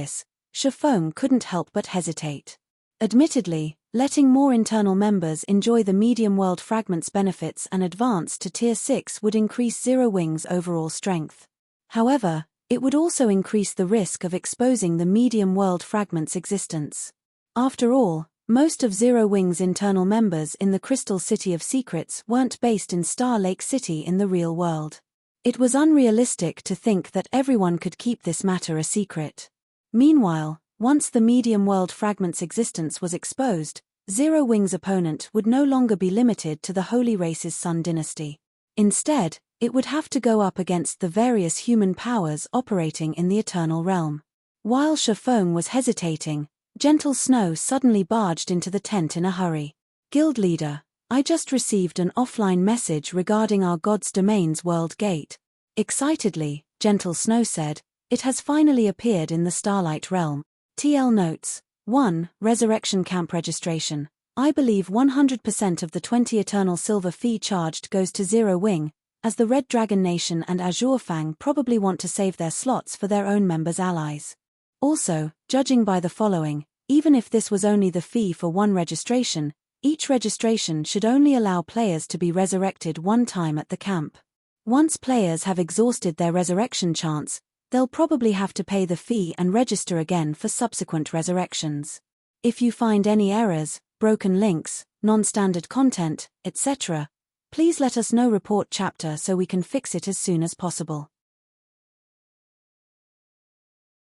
Shifeng couldn't help but hesitate. Admittedly, letting more internal members enjoy the medium world fragment's benefits and advance to Tier 6 would increase Zero Wing's overall strength. However, it would also increase the risk of exposing the medium world fragment's existence. After all, most of Zero Wing's internal members in the Crystal City of Secrets weren't based in Star Lake City in the real world. It was unrealistic to think that everyone could keep this matter a secret. Meanwhile, once the medium world fragment's existence was exposed, Zero Wing's opponent would no longer be limited to the Holy Race's Sun Dynasty. Instead, it would have to go up against the various human powers operating in the Eternal Realm. While Shifeng was hesitating, Gentle Snow suddenly barged into the tent in a hurry. Guild leader, I just received an offline message regarding our God's Domain's World Gate. Excitedly, Gentle Snow said, it has finally appeared in the Starlight Realm. TL notes, 1. Resurrection Camp registration. I believe 100% of the 20 Eternal Silver fee charged goes to Zero Wing, as the Red Dragon Nation and Azure Fang probably want to save their slots for their own members' allies. Also, judging by the following, even if this was only the fee for one registration, each registration should only allow players to be resurrected one time at the camp. Once players have exhausted their resurrection chance, they'll probably have to pay the fee and register again for subsequent resurrections. If you find any errors, broken links, non-standard content, etc., please let us know. Report chapter so we can fix it as soon as possible.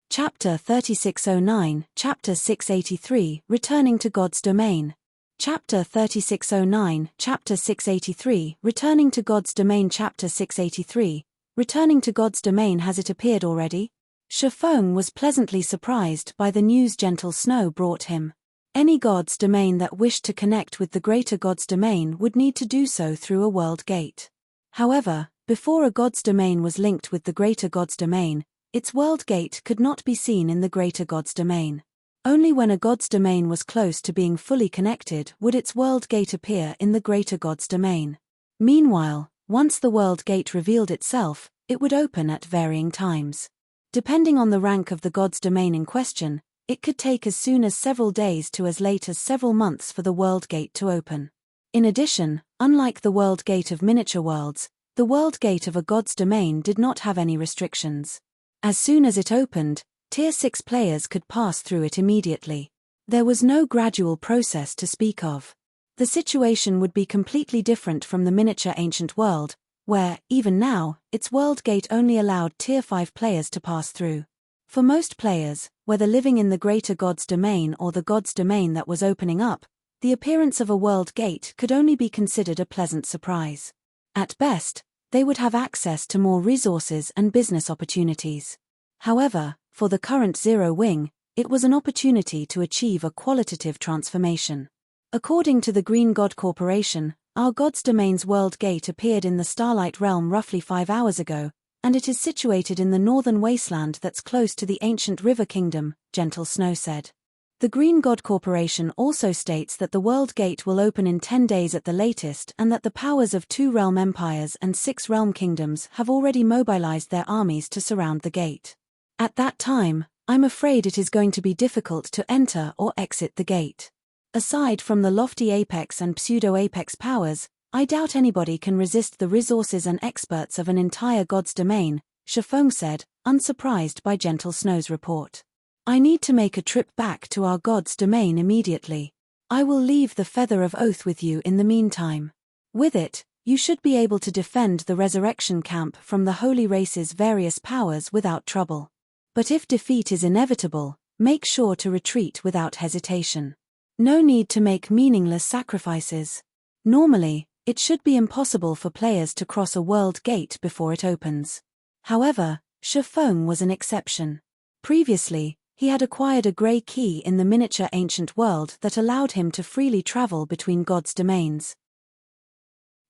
Chapter 3609, Chapter 683, Returning to God's Domain. Chapter 3609, Chapter 683, Returning to God's Domain. Chapter 683, Returning to God's Domain. Has it appeared already? Shifeng was pleasantly surprised by the news Gentle Snow brought him. Any God's Domain that wished to connect with the greater God's Domain would need to do so through a world gate. However, before a God's Domain was linked with the greater God's Domain, its world gate could not be seen in the greater God's Domain. Only when a God's Domain was close to being fully connected would its world gate appear in the greater God's Domain. Meanwhile, once the world gate revealed itself, it would open at varying times. Depending on the rank of the God's Domain in question, It could take as soon as several days to as late as several months for the World Gate to open. In addition, unlike the World Gate of miniature worlds, the World Gate of a god's domain did not have any restrictions. As soon as it opened, Tier 6 players could pass through it immediately. There was no gradual process to speak of. The situation would be completely different from the miniature ancient world, where, even now, its World Gate only allowed Tier 5 players to pass through. For most players, whether living in the greater god's domain or the god's domain that was opening up, the appearance of a World Gate could only be considered a pleasant surprise. At best, they would have access to more resources and business opportunities. However, for the current Zero Wing, it was an opportunity to achieve a qualitative transformation. According to the Green God Corporation, our god's domain's World Gate appeared in the Starlight Realm roughly 5 hours ago, and it is situated in the northern wasteland that's close to the ancient River Kingdom, Gentle Snow said. The Green God Corporation also states that the World Gate will open in 10 days at the latest and that the powers of 2 realm empires and 6 realm kingdoms have already mobilized their armies to surround the gate. At that time, I'm afraid it is going to be difficult to enter or exit the gate. Aside from the lofty apex and pseudo-apex powers, I doubt anybody can resist the resources and experts of an entire god's domain, Shifeng said, unsurprised by Gentle Snow's report. I need to make a trip back to our god's domain immediately. I will leave the Feather of Oath with you in the meantime. With it, you should be able to defend the resurrection camp from the holy race's various powers without trouble. But if defeat is inevitable, make sure to retreat without hesitation. No need to make meaningless sacrifices. Normally, it should be impossible for players to cross a World Gate before it opens. However, Shifeng was an exception. Previously, he had acquired a grey key in the miniature ancient world that allowed him to freely travel between god's domains.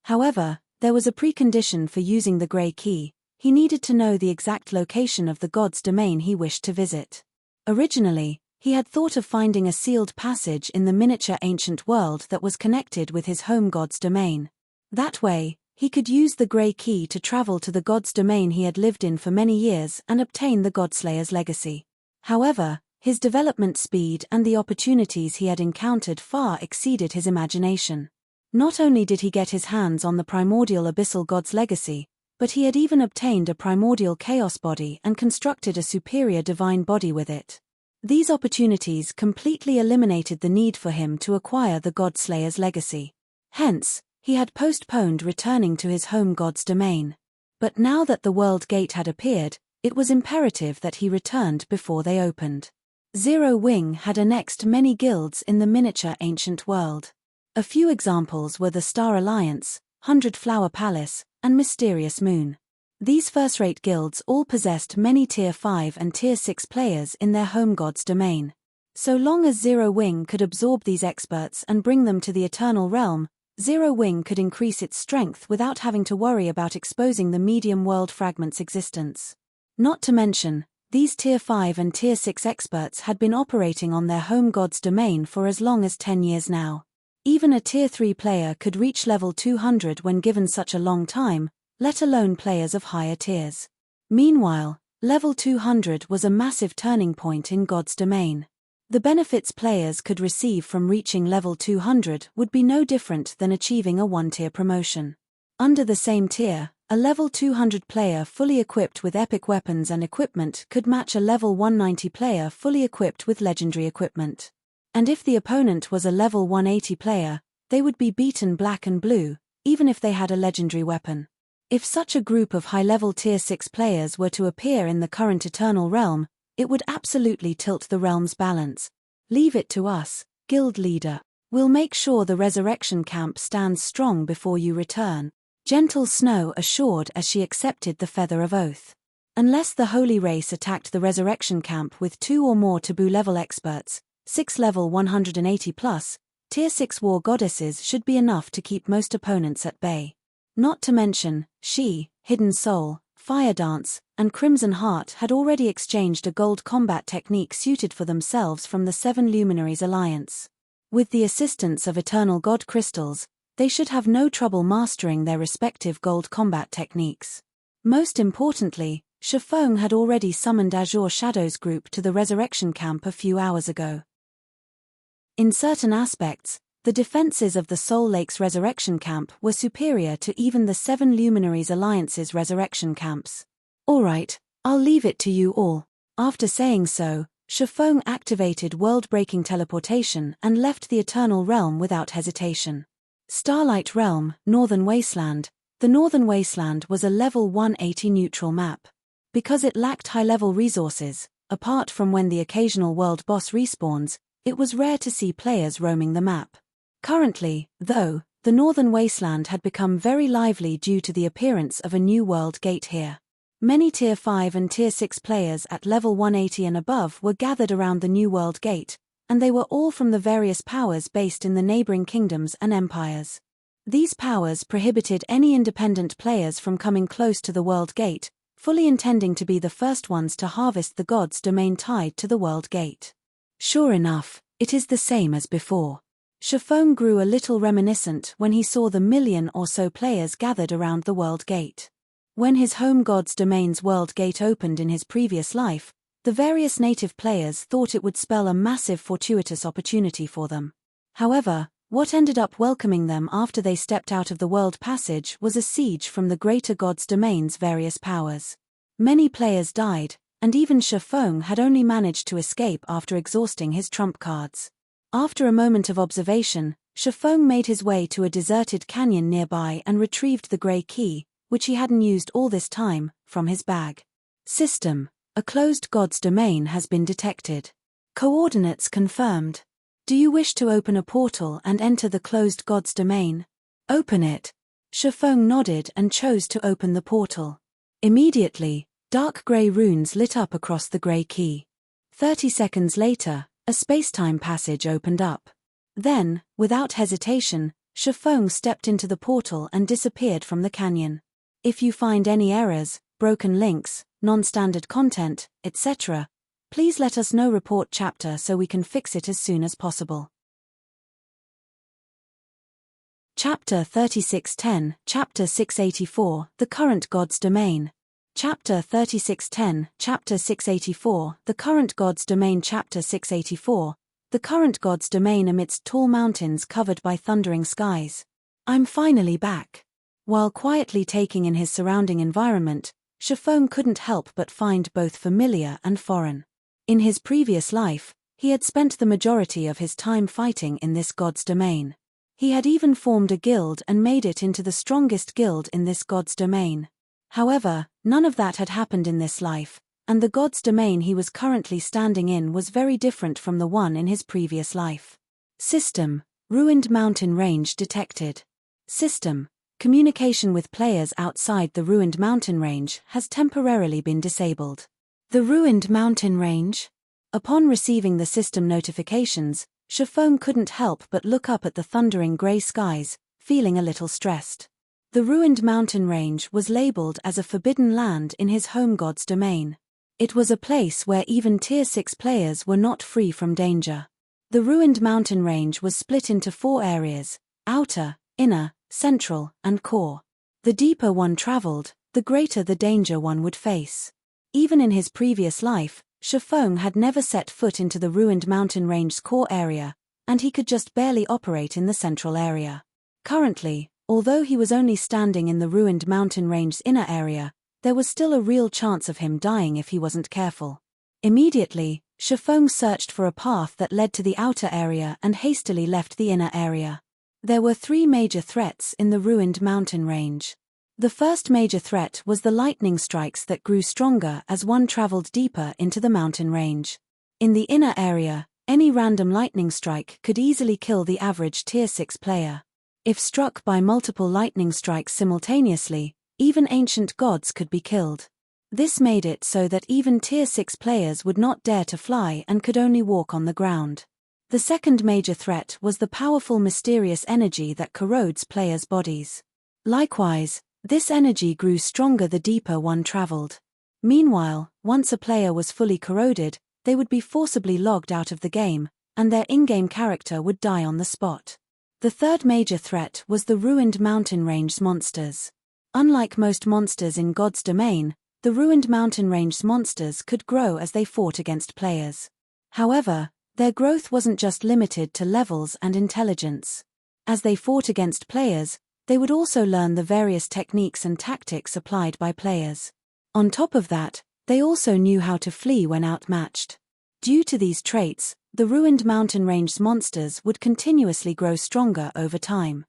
However, there was a precondition for using the grey key. He needed to know the exact location of the god's domain he wished to visit. Originally, he had thought of finding a sealed passage in the miniature ancient world that was connected with his home god's domain. That way, he could use the grey key to travel to the god's domain he had lived in for many years and obtain the Godslayer's legacy. However, his development speed and the opportunities he had encountered far exceeded his imagination. Not only did he get his hands on the primordial abyssal god's legacy, but he had even obtained a primordial chaos body and constructed a superior divine body with it. These opportunities completely eliminated the need for him to acquire the Godslayer's legacy. Hence, he had postponed returning to his home god's domain. But now that the World Gate had appeared, it was imperative that he returned before they opened. Zero Wing had annexed many guilds in the miniature ancient world. A few examples were the Star Alliance, 100 Flower Palace, and Mysterious Moon. These first-rate guilds all possessed many Tier 5 and Tier 6 players in their home god's domain. So long as Zero Wing could absorb these experts and bring them to the Eternal Realm, Zero Wing could increase its strength without having to worry about exposing the medium world fragment's existence. Not to mention, these Tier 5 and Tier 6 experts had been operating on their home god's domain for as long as 10 years now. Even a Tier 3 player could reach level 200 when given such a long time, let alone players of higher tiers. Meanwhile, level 200 was a massive turning point in God's domain. The benefits players could receive from reaching level 200 would be no different than achieving a 1-tier promotion. Under the same tier, a level 200 player fully equipped with epic weapons and equipment could match a level 190 player fully equipped with legendary equipment. And if the opponent was a level 180 player, they would be beaten black and blue, even if they had a legendary weapon. If such a group of high-level Tier 6 players were to appear in the current Eternal Realm, it would absolutely tilt the realm's balance. Leave it to us, guild leader. We'll make sure the resurrection camp stands strong before you return, Gentle Snow assured as she accepted the Feather of Oath. Unless the Holy Race attacked the resurrection camp with 2 or more taboo-level experts, 6 level 180 plus, Tier 6 war goddesses should be enough to keep most opponents at bay. Not to mention, she, Hidden Soul, Fire Dance, and Crimson Heart had already exchanged a gold combat technique suited for themselves from the 7 Luminaries Alliance. With the assistance of Eternal God Crystals, they should have no trouble mastering their respective gold combat techniques. Most importantly, Shifeng had already summoned Azure Shadow's group to the resurrection camp a few hours ago. In certain aspects, the defenses of the Soul Lake's resurrection camp were superior to even the Seven Luminaries Alliance's resurrection camps. "Alright, I'll leave it to you all." After saying so, Shifeng activated world-breaking teleportation and left the Eternal Realm without hesitation. Starlight Realm, Northern Wasteland. The Northern Wasteland was a level 180 neutral map. Because it lacked high-level resources, apart from when the occasional world boss respawns, it was rare to see players roaming the map. Currently, though, the Northern Wasteland had become very lively due to the appearance of a new world gate here. Many Tier 5 and Tier 6 players at level 180 and above were gathered around the new world gate, and they were all from the various powers based in the neighboring kingdoms and empires. These powers prohibited any independent players from coming close to the world gate, fully intending to be the first ones to harvest the god's domain tied to the world gate. Sure enough, it is the same as before. Shifeng grew a little reminiscent when he saw the million or so players gathered around the world gate. When his home god's domain's world gate opened in his previous life, the various native players thought it would spell a massive fortuitous opportunity for them. However, what ended up welcoming them after they stepped out of the world passage was a siege from the greater god's domain's various powers. Many players died, and even Shifeng had only managed to escape after exhausting his trump cards. After a moment of observation, Shifeng made his way to a deserted canyon nearby and retrieved the grey key, which he hadn't used all this time, from his bag. System: a closed god's domain has been detected. Coordinates confirmed. Do you wish to open a portal and enter the closed god's domain? Open it. Shifeng nodded and chose to open the portal. Immediately, dark grey runes lit up across the grey key. 30 seconds later, a space-time passage opened up. Then, without hesitation, Shifeng stepped into the portal and disappeared from the canyon. If you find any errors, broken links, non-standard content, etc., please let us know. Report chapter so we can fix it as soon as possible. Chapter 3610, Chapter 684, The Current God's Domain. Chapter 3610, Chapter 684, The Current God's Domain. Chapter 684, The Current God's Domain. Amidst tall mountains covered by thundering skies. I'm finally back. While quietly taking in his surrounding environment, Shifeng couldn't help but find both familiar and foreign. In his previous life, he had spent the majority of his time fighting in this god's domain. He had even formed a guild and made it into the strongest guild in this god's domain. However, none of that had happened in this life, and the god's domain he was currently standing in was very different from the one in his previous life. System: ruined mountain range detected. System: communication with players outside the ruined mountain range has temporarily been disabled. The ruined mountain range? Upon receiving the system notifications, Shifeng couldn't help but look up at the thundering grey skies, feeling a little stressed. The ruined mountain range was labeled as a forbidden land in his home god's domain. It was a place where even Tier 6 players were not free from danger. The ruined mountain range was split into 4 areas: outer, inner, central, and core. The deeper one traveled, the greater the danger one would face. Even in his previous life, Shifeng had never set foot into the ruined mountain range's core area, and he could just barely operate in the central area. Currently, although he was only standing in the ruined mountain range's inner area, there was still a real chance of him dying if he wasn't careful. Immediately, Shifeng searched for a path that led to the outer area and hastily left the inner area. There were 3 major threats in the ruined mountain range. The first major threat was the lightning strikes that grew stronger as one traveled deeper into the mountain range. In the inner area, any random lightning strike could easily kill the average Tier 6 player. If struck by multiple lightning strikes simultaneously, even ancient gods could be killed. This made it so that even Tier 6 players would not dare to fly and could only walk on the ground. The second major threat was the powerful mysterious energy that corrodes players' bodies. Likewise, this energy grew stronger the deeper one traveled. Meanwhile, once a player was fully corroded, they would be forcibly logged out of the game, and their in-game character would die on the spot. The third major threat was the ruined mountain range's monsters. Unlike most monsters in God's domain, the ruined mountain range's monsters could grow as they fought against players. However, their growth wasn't just limited to levels and intelligence. As they fought against players, they would also learn the various techniques and tactics applied by players. On top of that, they also knew how to flee when outmatched. Due to these traits, the ruined mountain range's monsters would continuously grow stronger over time.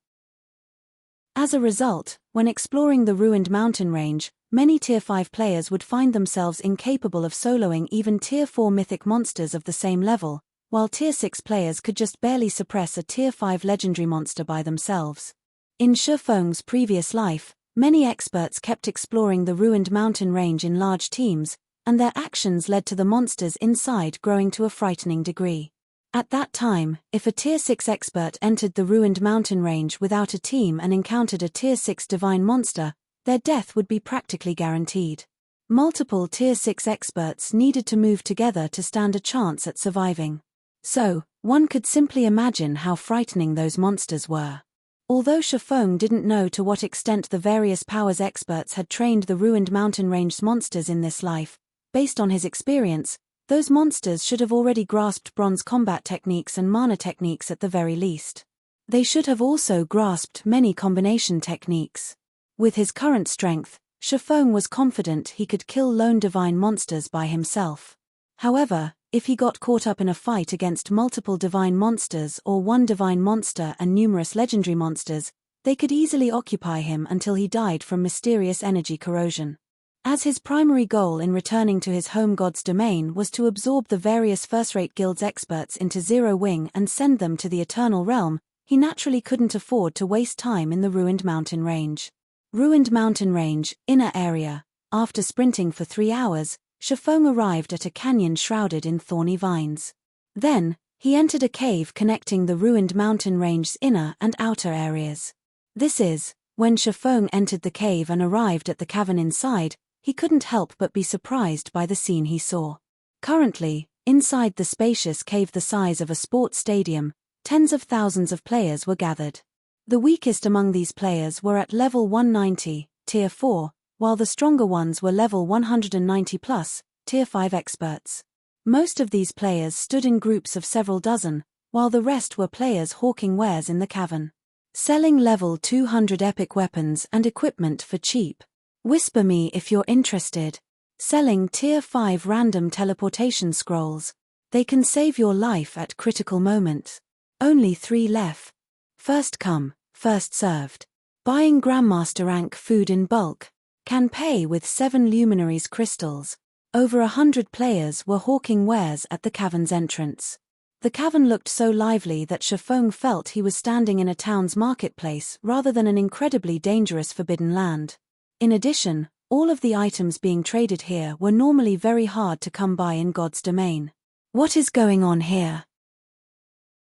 As a result, when exploring the ruined mountain range, many Tier 5 players would find themselves incapable of soloing even Tier 4 mythic monsters of the same level, while Tier 6 players could just barely suppress a Tier 5 legendary monster by themselves. In Shifeng's previous life, many experts kept exploring the ruined mountain range in large teams, and their actions led to the monsters inside growing to a frightening degree. At that time, if a Tier 6 expert entered the ruined mountain range without a team and encountered a Tier 6 divine monster, their death would be practically guaranteed. Multiple Tier 6 experts needed to move together to stand a chance at surviving. So, one could simply imagine how frightening those monsters were. Although Shifeng didn't know to what extent the various powers experts had trained the ruined mountain range's monsters in this life, based on his experience, those monsters should have already grasped bronze combat techniques and mana techniques at the very least. They should have also grasped many combination techniques. With his current strength, Shifeng was confident he could kill lone divine monsters by himself. However, if he got caught up in a fight against multiple divine monsters or one divine monster and numerous legendary monsters, they could easily occupy him until he died from mysterious energy corrosion. As his primary goal in returning to his home god's domain was to absorb the various first-rate guild's experts into Zero Wing and send them to the Eternal Realm, he naturally couldn't afford to waste time in the ruined mountain range. Ruined mountain range, inner area. After sprinting for 3 hours, Shifeng arrived at a canyon shrouded in thorny vines. Then, he entered a cave connecting the ruined mountain range's inner and outer areas. This is, when Shifeng entered the cave and arrived at the cavern inside, he couldn't help but be surprised by the scene he saw. Currently, inside the spacious cave the size of a sports stadium, tens of thousands of players were gathered. The weakest among these players were at level 190, Tier 4, while the stronger ones were level 190 plus, Tier 5 experts. Most of these players stood in groups of several dozen, while the rest were players hawking wares in the cavern. Selling level 200 epic weapons and equipment for cheap. Whisper me if you're interested. Selling Tier 5 random teleportation scrolls. They can save your life at critical moments. Only 3 left. First come, first served. Buying Grandmaster rank food in bulk. Can pay with 7 luminaries crystals. Over 100 players were hawking wares at the cavern's entrance. The cavern looked so lively that Shifeng felt he was standing in a town's marketplace rather than an incredibly dangerous forbidden land. In addition, all of the items being traded here were normally very hard to come by in God's domain. What is going on here?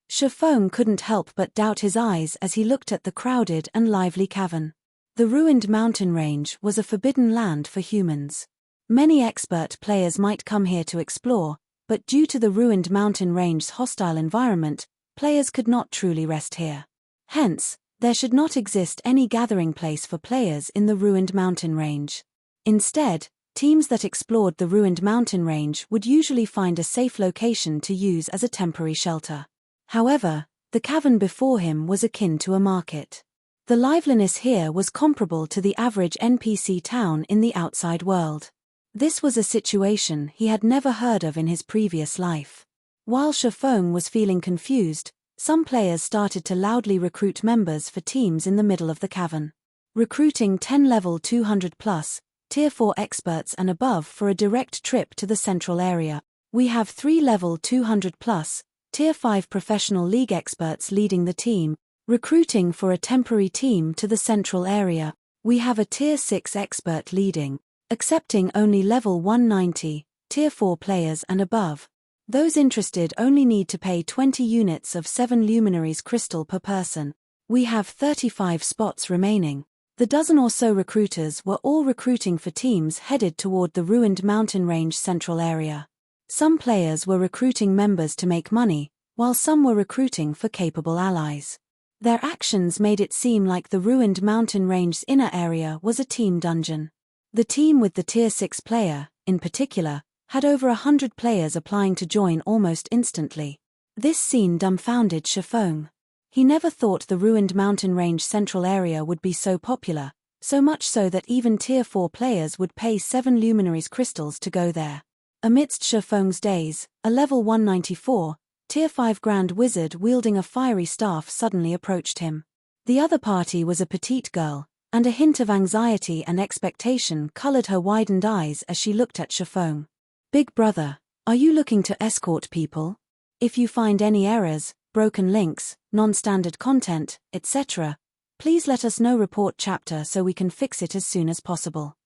Shifeng couldn't help but doubt his eyes as he looked at the crowded and lively cavern. The ruined mountain range was a forbidden land for humans. Many expert players might come here to explore, but due to the ruined mountain range's hostile environment, players could not truly rest here. Hence, there should not exist any gathering place for players in the ruined mountain range. Instead, teams that explored the ruined mountain range would usually find a safe location to use as a temporary shelter. However, the cavern before him was akin to a market. The liveliness here was comparable to the average NPC town in the outside world. This was a situation he had never heard of in his previous life. While Shifeng was feeling confused, some players started to loudly recruit members for teams in the middle of the cavern. Recruiting 10 level 200 plus, Tier 4 experts and above for a direct trip to the central area. We have 3 level 200 plus, Tier 5 professional league experts leading the team, recruiting for a temporary team to the central area. We have a Tier 6 expert leading, accepting only level 190, Tier 4 players and above. Those interested only need to pay 20 units of 7 luminaries crystal per person. We have 35 spots remaining. The dozen or so recruiters were all recruiting for teams headed toward the ruined mountain range central area. Some players were recruiting members to make money, while some were recruiting for capable allies. Their actions made it seem like the ruined mountain range's inner area was a team dungeon. The team with the Tier 6 player, in particular, had over 100 players applying to join almost instantly. This scene dumbfounded Shifeng. He never thought the ruined mountain range central area would be so popular, so much so that even Tier 4 players would pay 7 luminaries crystals to go there. Amidst Shifeng's daze, a level 194, Tier 5 Grand Wizard wielding a fiery staff suddenly approached him. The other party was a petite girl, and a hint of anxiety and expectation colored her widened eyes as she looked at Shifeng. "Big brother, are you looking to escort people? If you find any errors, broken links, non-standard content, etc., please let us know. Report chapter so we can fix it as soon as possible."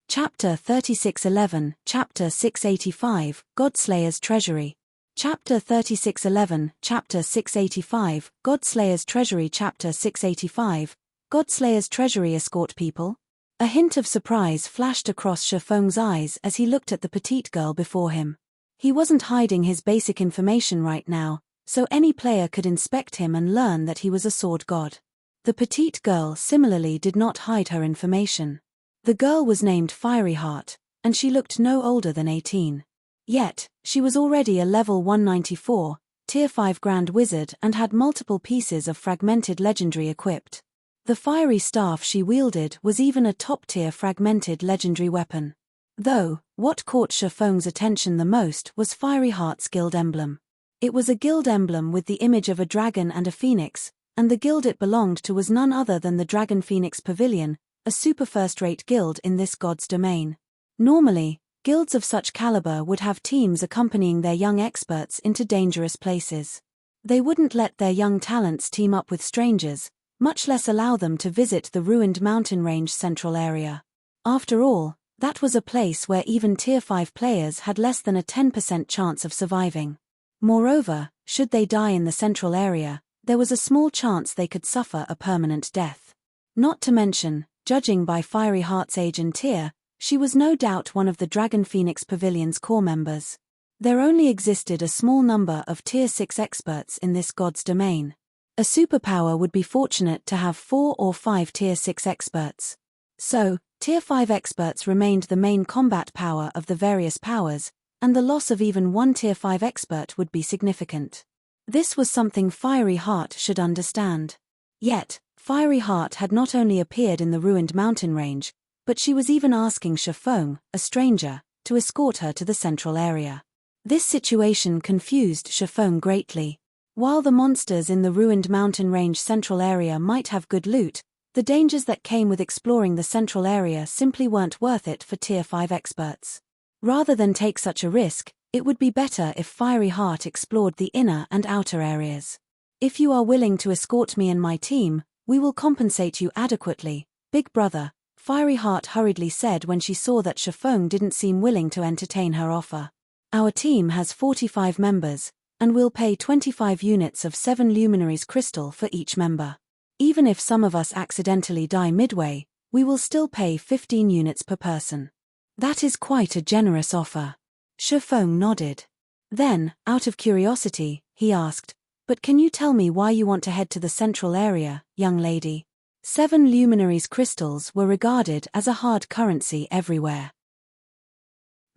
Chapter 3611, Chapter 685, Godslayer's Treasury. Chapter 3611, Chapter 685, Godslayer's Treasury. Chapter 685, Godslayer's Treasury. Escort people? A hint of surprise flashed across Shifeng's eyes as he looked at the petite girl before him. He wasn't hiding his basic information right now, so any player could inspect him and learn that he was a sword god. The petite girl similarly did not hide her information. The girl was named Fiery Heart, and she looked no older than 18. Yet, she was already a level 194, Tier 5 Grand Wizard and had multiple pieces of fragmented legendary equipped. The fiery staff she wielded was even a top-tier fragmented legendary weapon. Though, what caught Shifeng's attention the most was Fiery Heart's guild emblem. It was a guild emblem with the image of a dragon and a phoenix, and the guild it belonged to was none other than the Dragon Phoenix Pavilion, a super first-rate guild in this god's domain. Normally, guilds of such caliber would have teams accompanying their young experts into dangerous places. They wouldn't let their young talents team up with strangers, much less allow them to visit the ruined mountain range central area. After all, that was a place where even Tier 5 players had less than a 10% chance of surviving. Moreover, should they die in the central area, there was a small chance they could suffer a permanent death. Not to mention, judging by Fiery Heart's age and tier, she was no doubt one of the Dragon Phoenix Pavilion's core members. There only existed a small number of Tier 6 experts in this god's domain. A superpower would be fortunate to have 4 or 5 Tier 6 experts. So, Tier 5 experts remained the main combat power of the various powers, and the loss of even one Tier 5 expert would be significant. This was something Fiery Heart should understand. Yet, Fiery Heart had not only appeared in the ruined mountain range, but she was even asking Shifeng, a stranger, to escort her to the central area. This situation confused Shifeng greatly. While the monsters in the ruined mountain range central area might have good loot, the dangers that came with exploring the central area simply weren't worth it for Tier 5 experts. Rather than take such a risk, it would be better if Fiery Heart explored the inner and outer areas. "If you are willing to escort me and my team, we will compensate you adequately, big brother," Fiery Heart hurriedly said when she saw that Shifeng didn't seem willing to entertain her offer. "Our team has 45 members, and we'll pay 25 units of 7 luminaries crystal for each member. Even if some of us accidentally die midway, we will still pay 15 units per person." "That is quite a generous offer." Shifeng nodded. Then, out of curiosity, he asked, "But can you tell me why you want to head to the central area, young lady?" 7 luminaries crystals were regarded as a hard currency everywhere.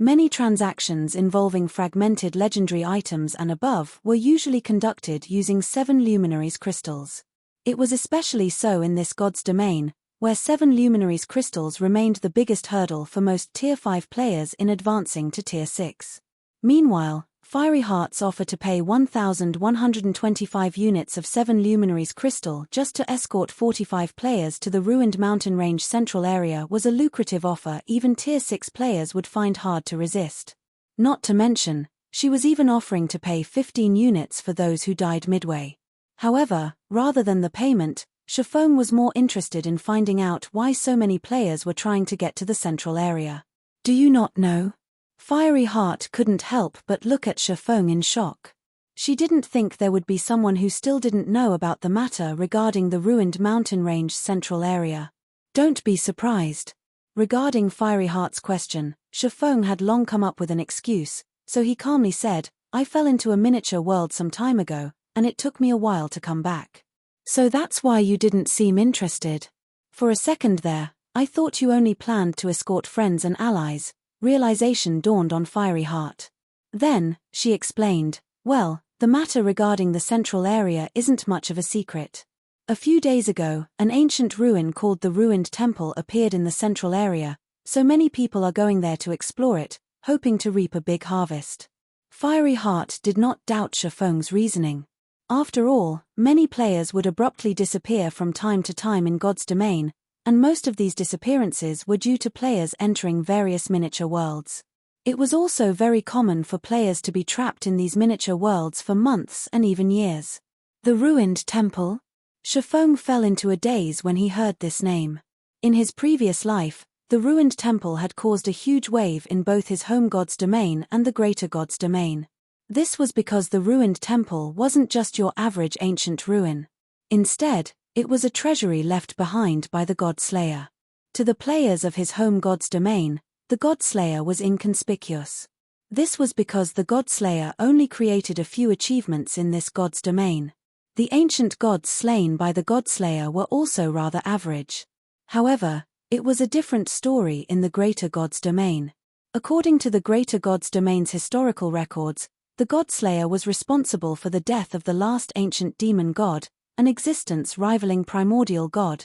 Many transactions involving fragmented legendary items and above were usually conducted using 7 luminaries crystals. It was especially so in this god's domain, where 7 luminaries crystals remained the biggest hurdle for most Tier 5 players in advancing to Tier 6. Meanwhile, Fiery Heart's offer to pay 1,125 units of 7 luminaries crystal just to escort 45 players to the ruined mountain range central area was a lucrative offer even Tier 6 players would find hard to resist. Not to mention, she was even offering to pay 15 units for those who died midway. However, rather than the payment, Shifeng was more interested in finding out why so many players were trying to get to the central area. "Do you not know?" Fiery Heart couldn't help but look at Shifeng in shock. She didn't think there would be someone who still didn't know about the matter regarding the ruined mountain range central area. "Don't be surprised." Regarding Fiery Heart's question, Shifeng had long come up with an excuse, so he calmly said, "I fell into a miniature world some time ago, and it took me a while to come back." "So that's why you didn't seem interested." For a second there, I thought you only planned to escort friends and allies. Realization dawned on Fiery Heart. Then, she explained, well, the matter regarding the central area isn't much of a secret. A few days ago, an ancient ruin called the Ruined Temple appeared in the central area, so many people are going there to explore it, hoping to reap a big harvest. Fiery Heart did not doubt Shifeng's reasoning. After all, many players would abruptly disappear from time to time in God's domain, and most of these disappearances were due to players entering various miniature worlds. It was also very common for players to be trapped in these miniature worlds for months and even years. The Ruined Temple? Shifeng fell into a daze when he heard this name. In his previous life, the Ruined Temple had caused a huge wave in both his home God's domain and the greater God's domain. This was because the Ruined Temple wasn't just your average ancient ruin. Instead, it was a treasury left behind by the God Slayer. To the players of his home God's domain, the God Slayer was inconspicuous. This was because the God Slayer only created a few achievements in this God's domain. The ancient gods slain by the God Slayer were also rather average. However, it was a different story in the greater God's domain. According to the greater God's domain's historical records, the God Slayer was responsible for the death of the last ancient demon god, an existence rivaling primordial god.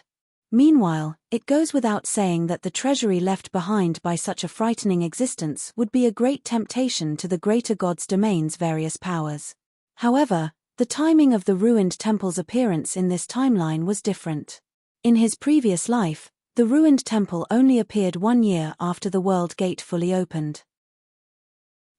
Meanwhile, it goes without saying that the treasury left behind by such a frightening existence would be a great temptation to the greater God's domain's various powers. However, the timing of the Ruined Temple's appearance in this timeline was different. In his previous life, the Ruined Temple only appeared 1 year after the World Gate fully opened.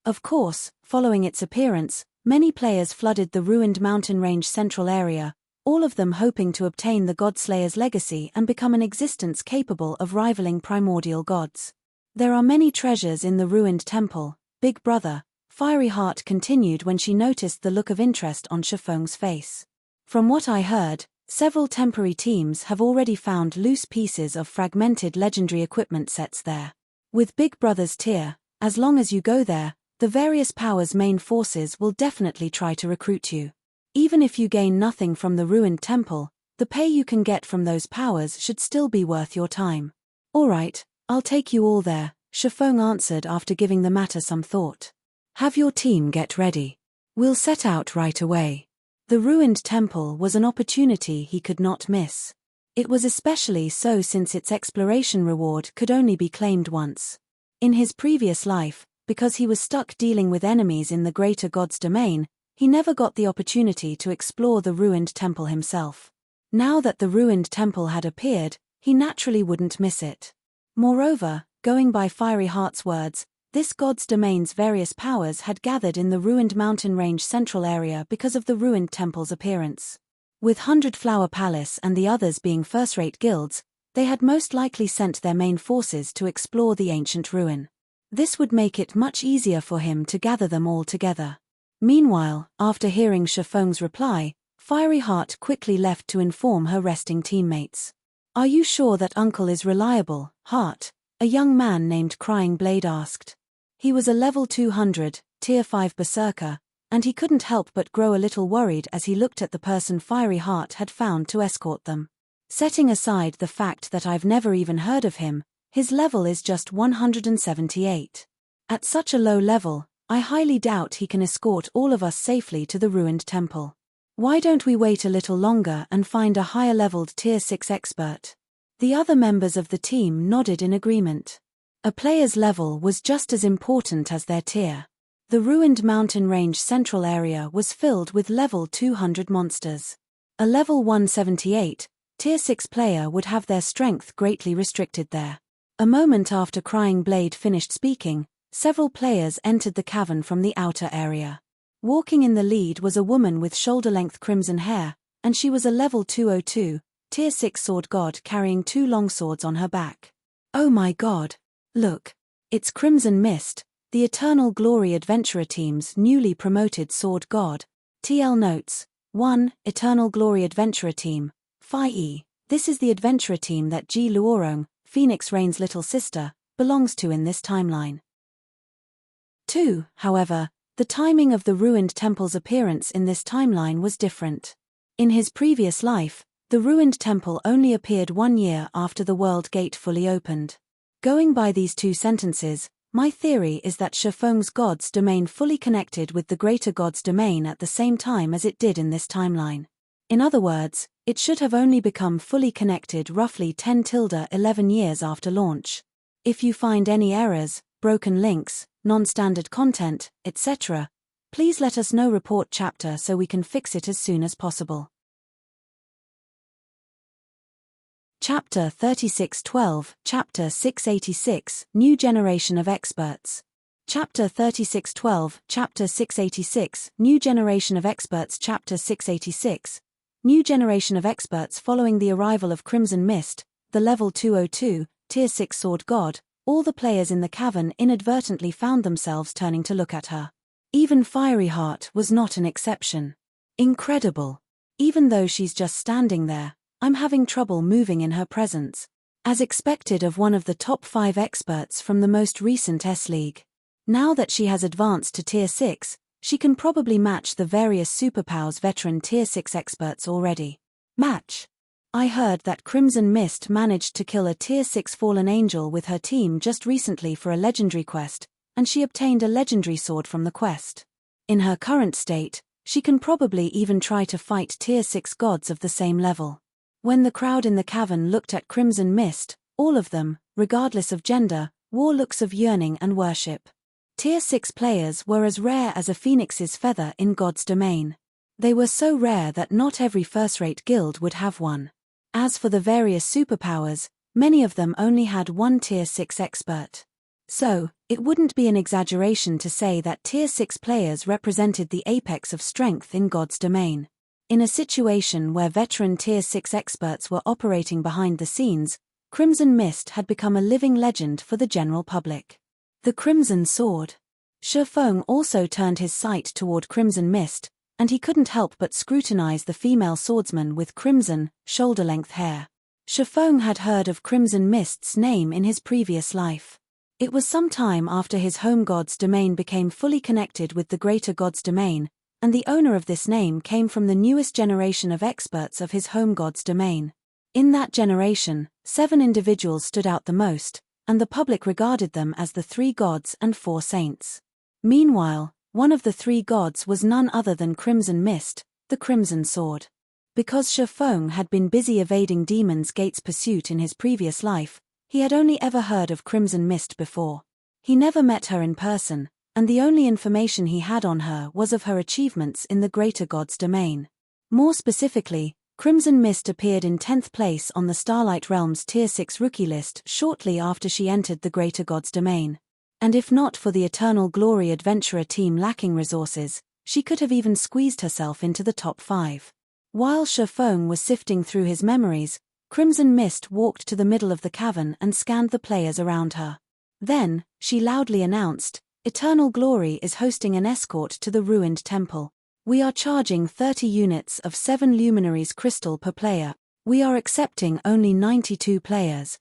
Of course, following its appearance, many players flooded the ruined mountain range central area, all of them hoping to obtain the God Slayer's legacy and become an existence capable of rivaling primordial gods. There are many treasures in the Ruined Temple, Big Brother, Fiery Heart continued when she noticed the look of interest on Shifeng's face. From what I heard, several temporary teams have already found loose pieces of fragmented legendary equipment sets there. With Big Brother's tier, as long as you go there, the various powers' main forces will definitely try to recruit you. Even if you gain nothing from the Ruined Temple, the pay you can get from those powers should still be worth your time. Alright, I'll take you all there, Shifeng answered after giving the matter some thought. Have your team get ready. We'll set out right away. The Ruined Temple was an opportunity he could not miss. It was especially so since its exploration reward could only be claimed once. In his previous life, because he was stuck dealing with enemies in the greater God's domain, he never got the opportunity to explore the Ruined Temple himself. Now that the Ruined Temple had appeared, he naturally wouldn't miss it. Moreover, going by Fiery Heart's words, this God's domain's various powers had gathered in the ruined mountain range central area because of the Ruined Temple's appearance. With 100 Flower Palace and the others being first-rate guilds, they had most likely sent their main forces to explore the ancient ruin. This would make it much easier for him to gather them all together. Meanwhile, after hearing Shifeng's reply, Fiery Heart quickly left to inform her resting teammates. Are you sure that Uncle is reliable, Heart? A young man named Crying Blade asked. He was a level 200, tier 5 berserker, and he couldn't help but grow a little worried as he looked at the person Fiery Heart had found to escort them. Setting aside the fact that I've never even heard of him, his level is just 178. At such a low level, I highly doubt he can escort all of us safely to the Ruined Temple. Why don't we wait a little longer and find a higher-leveled tier 6 expert? The other members of the team nodded in agreement. A player's level was just as important as their tier. The ruined mountain range central area was filled with level 200 monsters. A level 178, tier 6 player would have their strength greatly restricted there. A moment after Crying Blade finished speaking, several players entered the cavern from the outer area. Walking in the lead was a woman with shoulder-length crimson hair, and she was a level 202, tier 6 sword god carrying 2 longswords on her back. Oh my god! Look! It's Crimson Mist, the Eternal Glory Adventurer team's newly promoted sword god. TL notes: 1. Eternal Glory Adventurer team, Phi-E. This is the adventurer team that Ji Luorong, Phoenix Rain's little sister, belongs to in this timeline. 2. However, the timing of the Ruined Temple's appearance in this timeline was different. In his previous life, The ruined temple only appeared 1 year after the world gate fully opened. Going by these two sentences, my theory is that Shifeng's God's domain fully connected with the greater God's domain at the same time as it did in this timeline. In other words, it should have only become fully connected roughly 10-11 years after launch. If you find any errors, broken links, non-standard content, etc., please let us know. Report chapter so we can fix it as soon as possible. Chapter 3612, Chapter 686, New Generation of Experts. Chapter 3612, Chapter 686, New Generation of Experts. Chapter 686, New Generation of Experts. Following the arrival of Crimson Mist, the level 202, Tier 6 Sword God, all the players in the cavern inadvertently found themselves turning to look at her. Even Fiery Heart was not an exception. Incredible. Even though she's just standing there, I'm having trouble moving in her presence. As expected of one of the top 5 experts from the most recent S-League. Now that she has advanced to Tier 6, she can probably match the various superpowers veteran Tier 6 experts already. Match. I heard that Crimson Mist managed to kill a Tier 6 fallen angel with her team just recently for a legendary quest, and she obtained a legendary sword from the quest. In her current state, she can probably even try to fight Tier 6 gods of the same level. When the crowd in the cavern looked at Crimson Mist, all of them, regardless of gender, wore looks of yearning and worship. Tier 6 players were as rare as a phoenix's feather in God's domain. They were so rare that not every first-rate guild would have one. As for the various superpowers, many of them only had one Tier 6 expert. So, it wouldn't be an exaggeration to say that Tier 6 players represented the apex of strength in God's domain. In a situation where veteran Tier 6 experts were operating behind the scenes, Crimson Mist had become a living legend for the general public. The Crimson Sword. Shifeng also turned his sight toward Crimson Mist, and he couldn't help but scrutinize the female swordsman with crimson, shoulder-length hair. Shifeng had heard of Crimson Mist's name in his previous life. It was some time after his home god's domain became fully connected with the greater god's domain, and the owner of this name came from the newest generation of experts of his home god's domain. In that generation, 7 individuals stood out the most, and the public regarded them as the 3 gods and 4 saints. Meanwhile, one of the 3 gods was none other than Crimson Mist, the Crimson Sword. Because Shifeng had been busy evading Demon's Gate's pursuit in his previous life, he had only ever heard of Crimson Mist before. He never met her in person, and the only information he had on her was of her achievements in the greater god's domain. More specifically, Crimson Mist appeared in 10th place on the Starlight Realm's Tier 6 rookie list shortly after she entered the greater god's domain. And if not for the Eternal Glory Adventurer team lacking resources, she could have even squeezed herself into the top 5. While Shifeng was sifting through his memories, Crimson Mist walked to the middle of the cavern and scanned the players around her. Then, she loudly announced, "Eternal Glory is hosting an escort to the ruined temple. We are charging 30 units of 7 luminaries crystal per player. We are accepting only 92 players.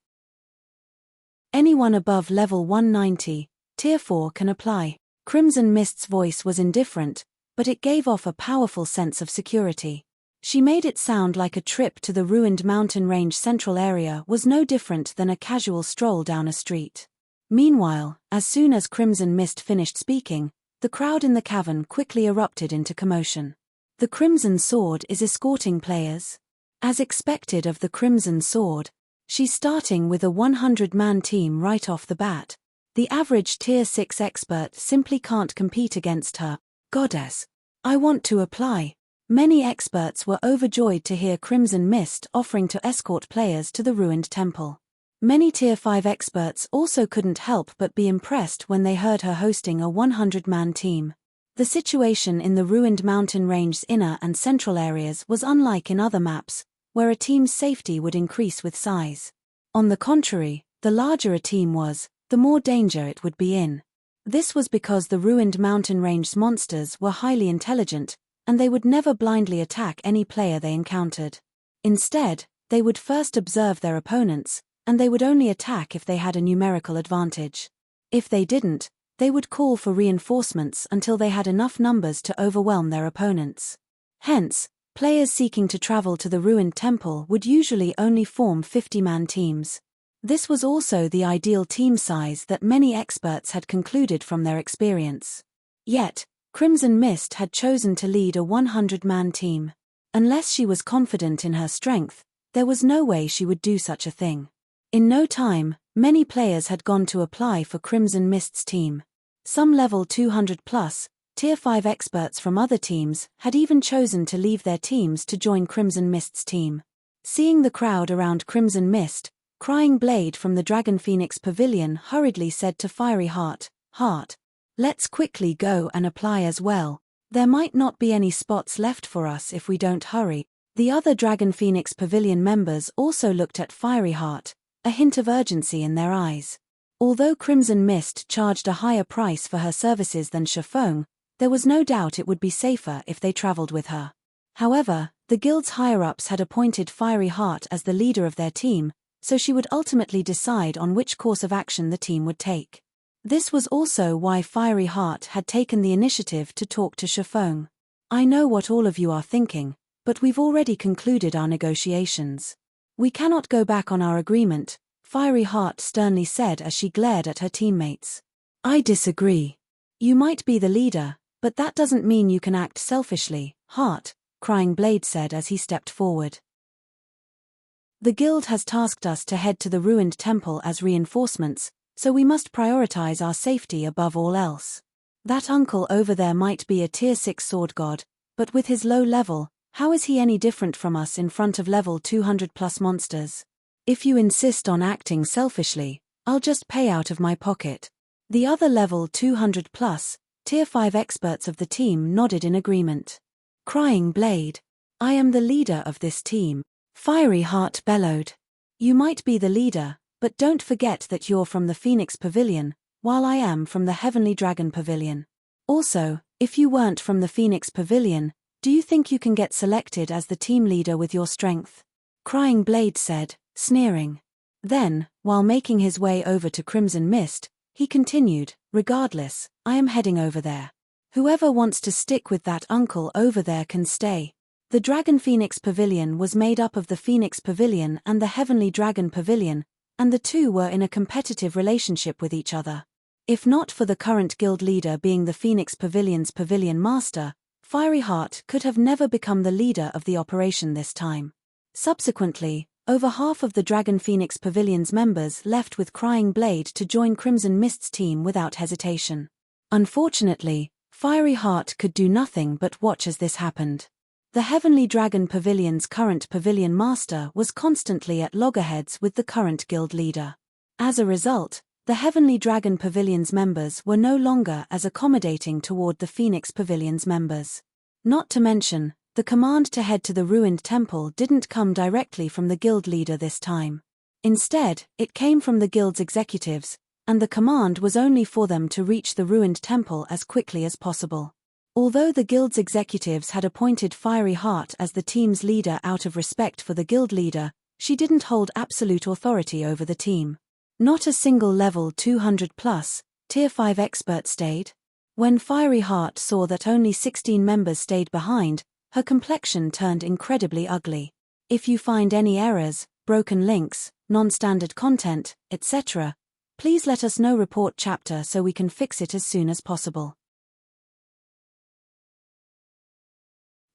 Anyone above level 190, Tier 4 can apply." Crimson Mist's voice was indifferent, but it gave off a powerful sense of security. She made it sound like a trip to the ruined mountain range central area was no different than a casual stroll down a street. Meanwhile, as soon as Crimson Mist finished speaking, the crowd in the cavern quickly erupted into commotion. The Crimson Sword is escorting players. As expected of the Crimson Sword, she's starting with a 100-man team right off the bat. The average Tier 6 expert simply can't compete against her. Goddess. I want to apply. Many experts were overjoyed to hear Crimson Mist offering to escort players to the ruined temple. Many Tier 5 experts also couldn't help but be impressed when they heard her hosting a 100-man team. The situation in the ruined mountain range's inner and central areas was unlike in other maps, where a team's safety would increase with size. On the contrary, the larger a team was, the more danger it would be in. This was because the ruined mountain range's monsters were highly intelligent, and they would never blindly attack any player they encountered. Instead, they would first observe their opponents, and they would only attack if they had a numerical advantage. If they didn't, they would call for reinforcements until they had enough numbers to overwhelm their opponents. Hence, Players seeking to travel to the ruined temple would usually only form 50-man teams. This was also the ideal team size that many experts had concluded from their experience. Yet, Crimson Mist had chosen to lead a 100-man team. Unless she was confident in her strength, there was no way she would do such a thing. In no time, many players had gone to apply for Crimson Mist's team. Some level 200+, Tier 5 experts from other teams had even chosen to leave their teams to join Crimson Mist's team. Seeing the crowd around Crimson Mist, Crying Blade from the Dragon Phoenix Pavilion hurriedly said to Fiery Heart, "Heart, let's quickly go and apply as well. There might not be any spots left for us if we don't hurry." The other Dragon Phoenix Pavilion members also looked at Fiery Heart, a hint of urgency in their eyes. Although Crimson Mist charged a higher price for her services than Shifeng, there was no doubt it would be safer if they traveled with her. However, the guild's higher-ups had appointed Fiery Heart as the leader of their team, so she would ultimately decide on which course of action the team would take. This was also why Fiery Heart had taken the initiative to talk to Shifeng. "I know what all of you are thinking, but we've already concluded our negotiations. We cannot go back on our agreement," Fiery Heart sternly said as she glared at her teammates. "I disagree. You might be the leader, but that doesn't mean you can act selfishly, Heart," Crying Blade said as he stepped forward. "The guild has tasked us to head to the ruined temple as reinforcements, so we must prioritize our safety above all else. That uncle over there might be a tier 6 sword god, but with his low level, how is he any different from us in front of level 200+ monsters? If you insist on acting selfishly, I'll just pay out of my pocket." The other level 200+, tier 5 experts of the team nodded in agreement. "Crying Blade, I am the leader of this team," Fiery Heart bellowed. "You might be the leader, but don't forget that you're from the Phoenix Pavilion, while I am from the Heavenly Dragon Pavilion. Also, if you weren't from the Phoenix Pavilion, do you think you can get selected as the team leader with your strength?" Crying Blade said, sneering. Then, while making his way over to Crimson Mist, he continued, "Regardless, I am heading over there. Whoever wants to stick with that uncle over there can stay." The Dragon Phoenix Pavilion was made up of the Phoenix Pavilion and the Heavenly Dragon Pavilion, and the two were in a competitive relationship with each other. If not for the current guild leader being the Phoenix Pavilion's Pavilion Master, Fiery Heart could have never become the leader of the operation this time. Subsequently, over half of the Dragon Phoenix Pavilion's members left with Crying Blade to join Crimson Mist's team without hesitation. Unfortunately, Fiery Heart could do nothing but watch as this happened. The Heavenly Dragon Pavilion's current Pavilion Master was constantly at loggerheads with the current guild leader. As a result, the Heavenly Dragon Pavilion's members were no longer as accommodating toward the Phoenix Pavilion's members. Not to mention, the command to head to the ruined temple didn't come directly from the guild leader this time. Instead, it came from the guild's executives, and the command was only for them to reach the ruined temple as quickly as possible. Although the guild's executives had appointed Fiery Heart as the team's leader out of respect for the guild leader, she didn't hold absolute authority over the team. Not a single level 200+, tier 5 expert stayed. When Fiery Heart saw that only 16 members stayed behind, her complexion turned incredibly ugly. "If you find any errors, broken links, non-standard content, etc., please let us know. Report chapter so we can fix it as soon as possible."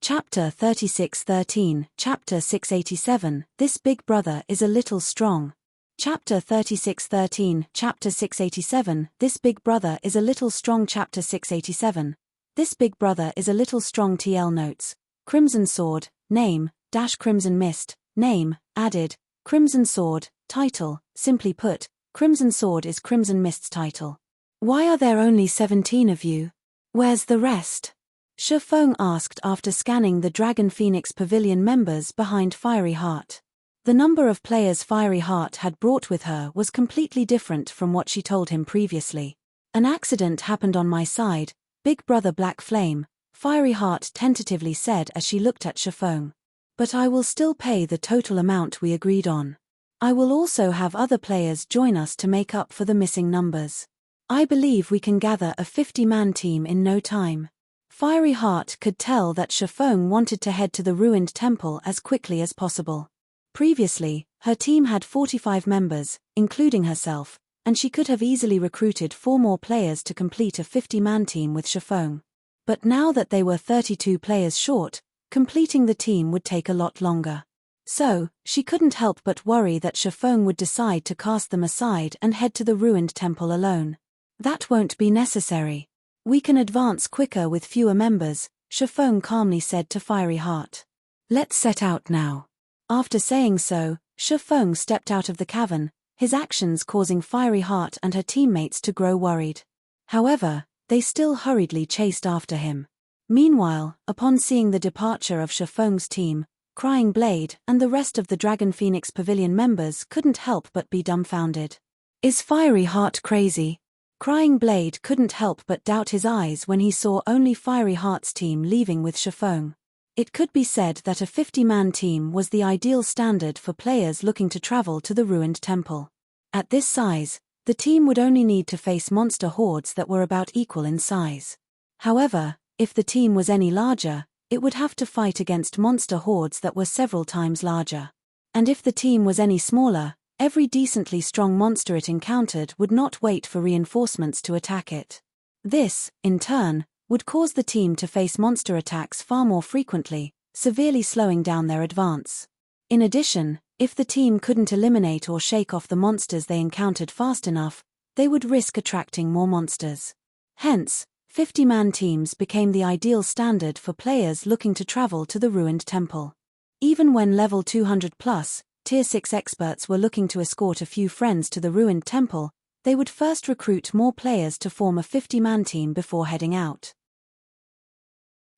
Chapter 3613, Chapter 687, This Big Brother is a Little Strong. Chapter 3613, Chapter 687, This Big Brother is a Little Strong. Chapter 687, This Big Brother is a Little Strong. TL Notes: Crimson Sword, name, Crimson Mist, name, added, Crimson Sword, title, simply put, Crimson Sword is Crimson Mist's title. "Why are there only 17 of you? Where's the rest?" Shifeng asked after scanning the Dragon Phoenix Pavilion members behind Fiery Heart. The number of players Fiery Heart had brought with her was completely different from what she told him previously. "An accident happened on my side, Big Brother Black Flame," Fiery Heart tentatively said as she looked at Shifeng. "But I will still pay the total amount we agreed on. I will also have other players join us to make up for the missing numbers. I believe we can gather a 50-man team in no time." Fiery Heart could tell that Shifeng wanted to head to the ruined temple as quickly as possible. Previously, her team had 45 members, including herself, and she could have easily recruited 4 more players to complete a 50-man team with Shifeng. But now that they were 32 players short, completing the team would take a lot longer. So, she couldn't help but worry that Shifeng would decide to cast them aside and head to the ruined temple alone. That won't be necessary. We can advance quicker with fewer members, Shifeng calmly said to Fiery Heart. Let's set out now. After saying so, Shifeng stepped out of the cavern, his actions causing Fiery Heart and her teammates to grow worried. However, they still hurriedly chased after him. Meanwhile, upon seeing the departure of Shifeng's team, Crying Blade and the rest of the Dragon Phoenix Pavilion members couldn't help but be dumbfounded. Is Fiery Heart crazy? Crying Blade couldn't help but doubt his eyes when he saw only Fiery Heart's team leaving with Shifeng. It could be said that a 50-man team was the ideal standard for players looking to travel to the ruined temple. At this size, the team would only need to face monster hordes that were about equal in size. However, if the team was any larger, it would have to fight against monster hordes that were several times larger. And if the team was any smaller, every decently strong monster it encountered would not wait for reinforcements to attack it. This, in turn, would cause the team to face monster attacks far more frequently, severely slowing down their advance. In addition, if the team couldn't eliminate or shake off the monsters they encountered fast enough, they would risk attracting more monsters. Hence, 50-man teams became the ideal standard for players looking to travel to the ruined temple. Even when level 200+, Tier 6 experts were looking to escort a few friends to the ruined temple, they would first recruit more players to form a 50-man team before heading out.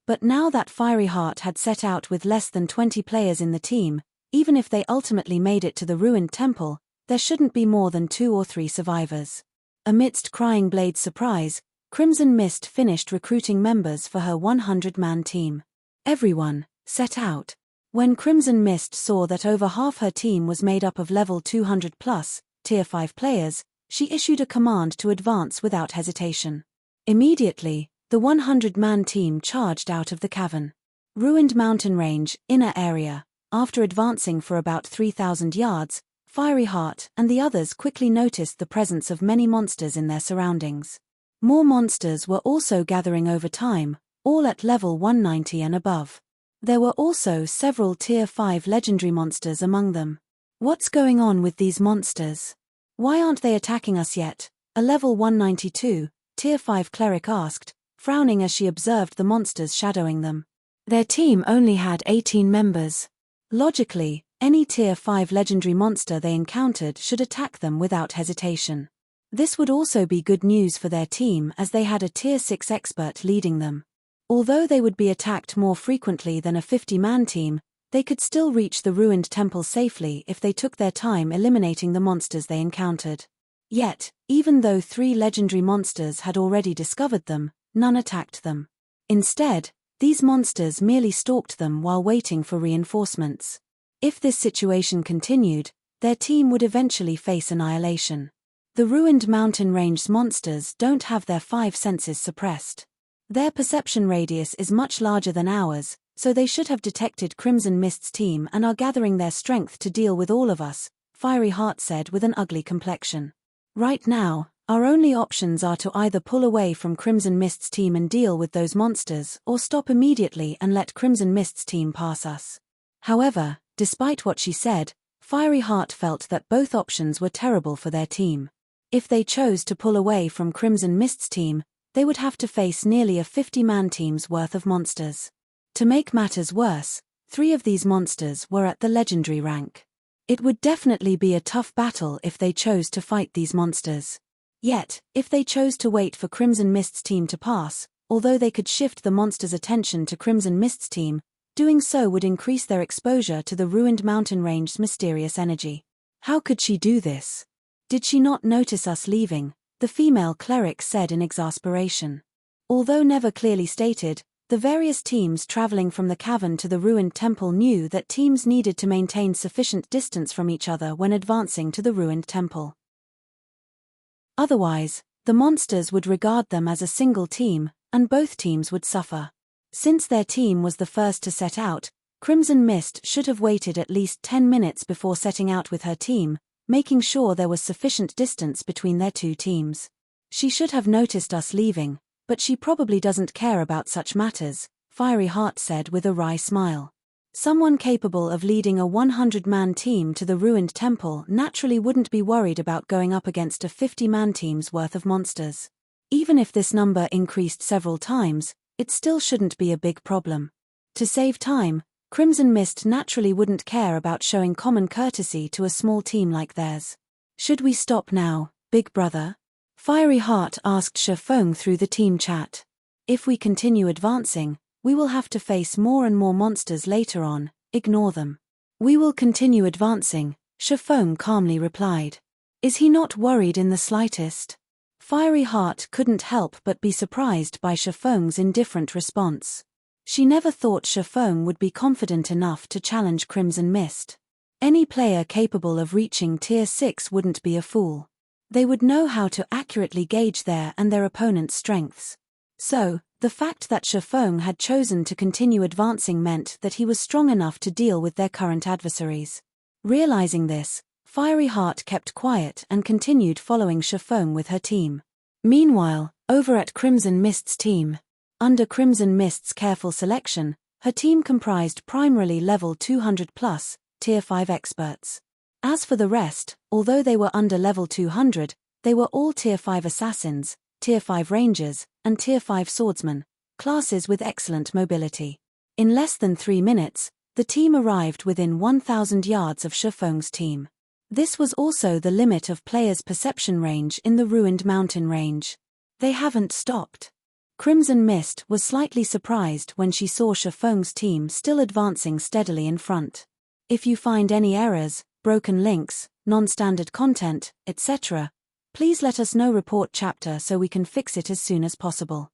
But now that Fiery Heart had set out with less than 20 players in the team, even if they ultimately made it to the ruined temple, there shouldn't be more than 2 or 3 survivors. Amidst Crying Blade's surprise, Crimson Mist finished recruiting members for her 100-man team. Everyone, set out. When Crimson Mist saw that over half her team was made up of level 200+, Tier 5 players, she issued a command to advance without hesitation. Immediately, the 100-man team charged out of the cavern. Ruined mountain range, inner area. After advancing for about 3,000 yards, Fiery Heart and the others quickly noticed the presence of many monsters in their surroundings. More monsters were also gathering over time, all at level 190 and above. There were also several Tier 5 legendary monsters among them. What's going on with these monsters? Why aren't they attacking us yet? A level 192, Tier 5 cleric asked, frowning as she observed the monsters shadowing them. Their team only had 18 members. Logically, any Tier 5 legendary monster they encountered should attack them without hesitation. This would also be good news for their team as they had a Tier 6 expert leading them. Although they would be attacked more frequently than a 50-man team, they could still reach the ruined temple safely if they took their time eliminating the monsters they encountered. Yet, even though 3 legendary monsters had already discovered them, none attacked them. Instead, these monsters merely stalked them while waiting for reinforcements. If this situation continued, their team would eventually face annihilation. The ruined mountain range's monsters don't have their 5 senses suppressed. Their perception radius is much larger than ours, so they should have detected Crimson Mist's team and are gathering their strength to deal with all of us, Fiery Heart said with an ugly complexion. Right now, our only options are to either pull away from Crimson Mist's team and deal with those monsters or stop immediately and let Crimson Mist's team pass us. However, despite what she said, Fiery Heart felt that both options were terrible for their team. If they chose to pull away from Crimson Mist's team, they would have to face nearly a 50-man team's worth of monsters. To make matters worse, 3 of these monsters were at the legendary rank. It would definitely be a tough battle if they chose to fight these monsters. Yet, if they chose to wait for Crimson Mist's team to pass, although they could shift the monsters' attention to Crimson Mist's team, doing so would increase their exposure to the ruined mountain range's mysterious energy. How could she do this? Did she not notice us leaving? The female cleric said in exasperation. Although never clearly stated, the various teams traveling from the cavern to the ruined temple knew that teams needed to maintain sufficient distance from each other when advancing to the ruined temple. Otherwise, the monsters would regard them as a single team, and both teams would suffer. Since their team was the first to set out, Crimson Mist should have waited at least 10 minutes before setting out with her team, making sure there was sufficient distance between their two teams. She should have noticed us leaving, but she probably doesn't care about such matters, Fiery Heart said with a wry smile. Someone capable of leading a 100-man team to the ruined temple naturally wouldn't be worried about going up against a 50-man team's worth of monsters. Even if this number increased several times, it still shouldn't be a big problem. To save time, Crimson Mist naturally wouldn't care about showing common courtesy to a small team like theirs. Should we stop now, big brother? Fiery Heart asked Shifeng through the team chat. If we continue advancing, we will have to face more and more monsters later on, ignore them. We will continue advancing, Shifeng calmly replied. Is he not worried in the slightest? Fiery Heart couldn't help but be surprised by Shifeng's indifferent response. She never thought Shifeng would be confident enough to challenge Crimson Mist. Any player capable of reaching Tier 6 wouldn't be a fool. They would know how to accurately gauge their and their opponent's strengths. So, the fact that Shifeng had chosen to continue advancing meant that he was strong enough to deal with their current adversaries. Realizing this, Fiery Heart kept quiet and continued following Shifeng with her team. Meanwhile, over at Crimson Mist's team, under Crimson Mist's careful selection, her team comprised primarily level 200+, Tier 5 experts. As for the rest, although they were under level 200, they were all Tier 5 assassins, Tier 5 rangers, and Tier 5 swordsmen, classes with excellent mobility. In less than 3 minutes, the team arrived within 1,000 yards of Shifeng's team. This was also the limit of players' perception range in the ruined mountain range. They haven't stopped. Crimson Mist was slightly surprised when she saw Shifeng's team still advancing steadily in front. If you find any errors, broken links, non-standard content, etc., please let us know. Report chapter so we can fix it as soon as possible.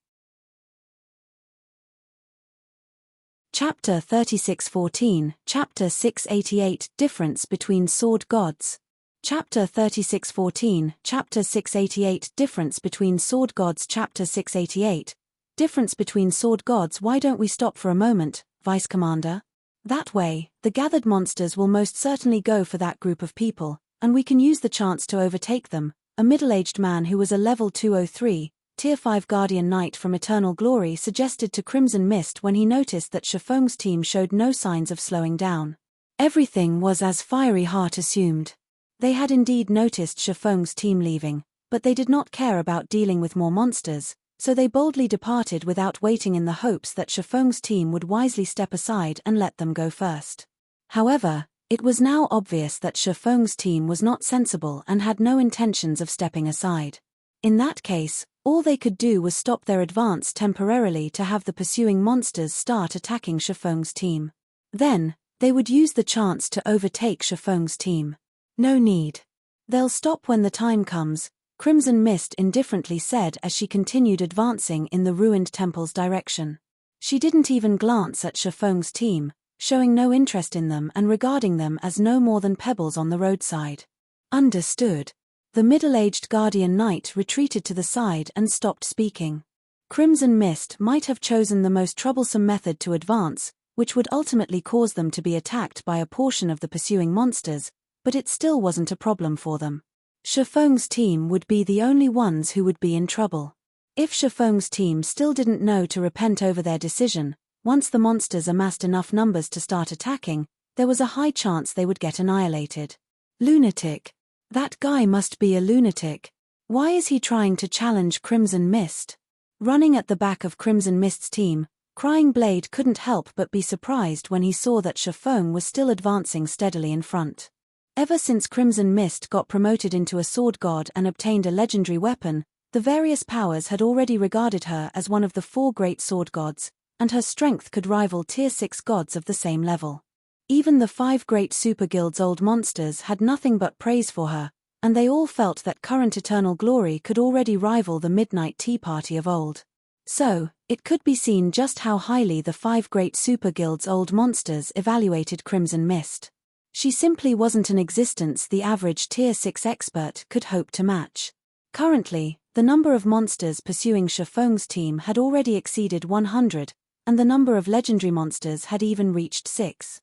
Chapter 3614, Chapter 688, Difference between Sword Gods. Chapter 3614, Chapter 688, Difference between Sword Gods. Chapter 688, Difference between Sword Gods. Why don't we stop for a moment, Vice Commander? That way, the gathered monsters will most certainly go for that group of people, and we can use the chance to overtake them. A middle-aged man who was a level 203, Tier 5 Guardian Knight from Eternal Glory suggested to Crimson Mist when he noticed that Shifeng's team showed no signs of slowing down. Everything was as Fiery Heart assumed. They had indeed noticed Shifeng's team leaving, but they did not care about dealing with more monsters, so they boldly departed without waiting in the hopes that Shifeng's team would wisely step aside and let them go first. However, it was now obvious that Shifeng's team was not sensible and had no intentions of stepping aside. In that case, all they could do was stop their advance temporarily to have the pursuing monsters start attacking Shifeng's team. Then, they would use the chance to overtake Shifeng's team. No need. They'll stop when the time comes, Crimson Mist indifferently said as she continued advancing in the ruined temple's direction. She didn't even glance at Shifeng's team, showing no interest in them and regarding them as no more than pebbles on the roadside. Understood. The middle-aged Guardian Knight retreated to the side and stopped speaking. Crimson Mist might have chosen the most troublesome method to advance, which would ultimately cause them to be attacked by a portion of the pursuing monsters, but it still wasn't a problem for them. Shifeng's team would be the only ones who would be in trouble. If Shifeng's team still didn't know to repent over their decision, once the monsters amassed enough numbers to start attacking, there was a high chance they would get annihilated. Lunatic. That guy must be a lunatic. Why is he trying to challenge Crimson Mist? Running at the back of Crimson Mist's team, Crying Blade couldn't help but be surprised when he saw that Shifeng was still advancing steadily in front. Ever since Crimson Mist got promoted into a sword god and obtained a legendary weapon, the various powers had already regarded her as one of the 4 great sword gods, and her strength could rival Tier 6 gods of the same level. Even the 5 great super guilds' old monsters had nothing but praise for her, and they all felt that current Eternal Glory could already rival the Midnight Tea Party of old. So, it could be seen just how highly the 5 great super guilds' old monsters evaluated Crimson Mist. She simply wasn't an existence the average Tier 6 expert could hope to match. Currently, The number of monsters pursuing Shifeng's team had already exceeded 100, and the number of legendary monsters had even reached 6.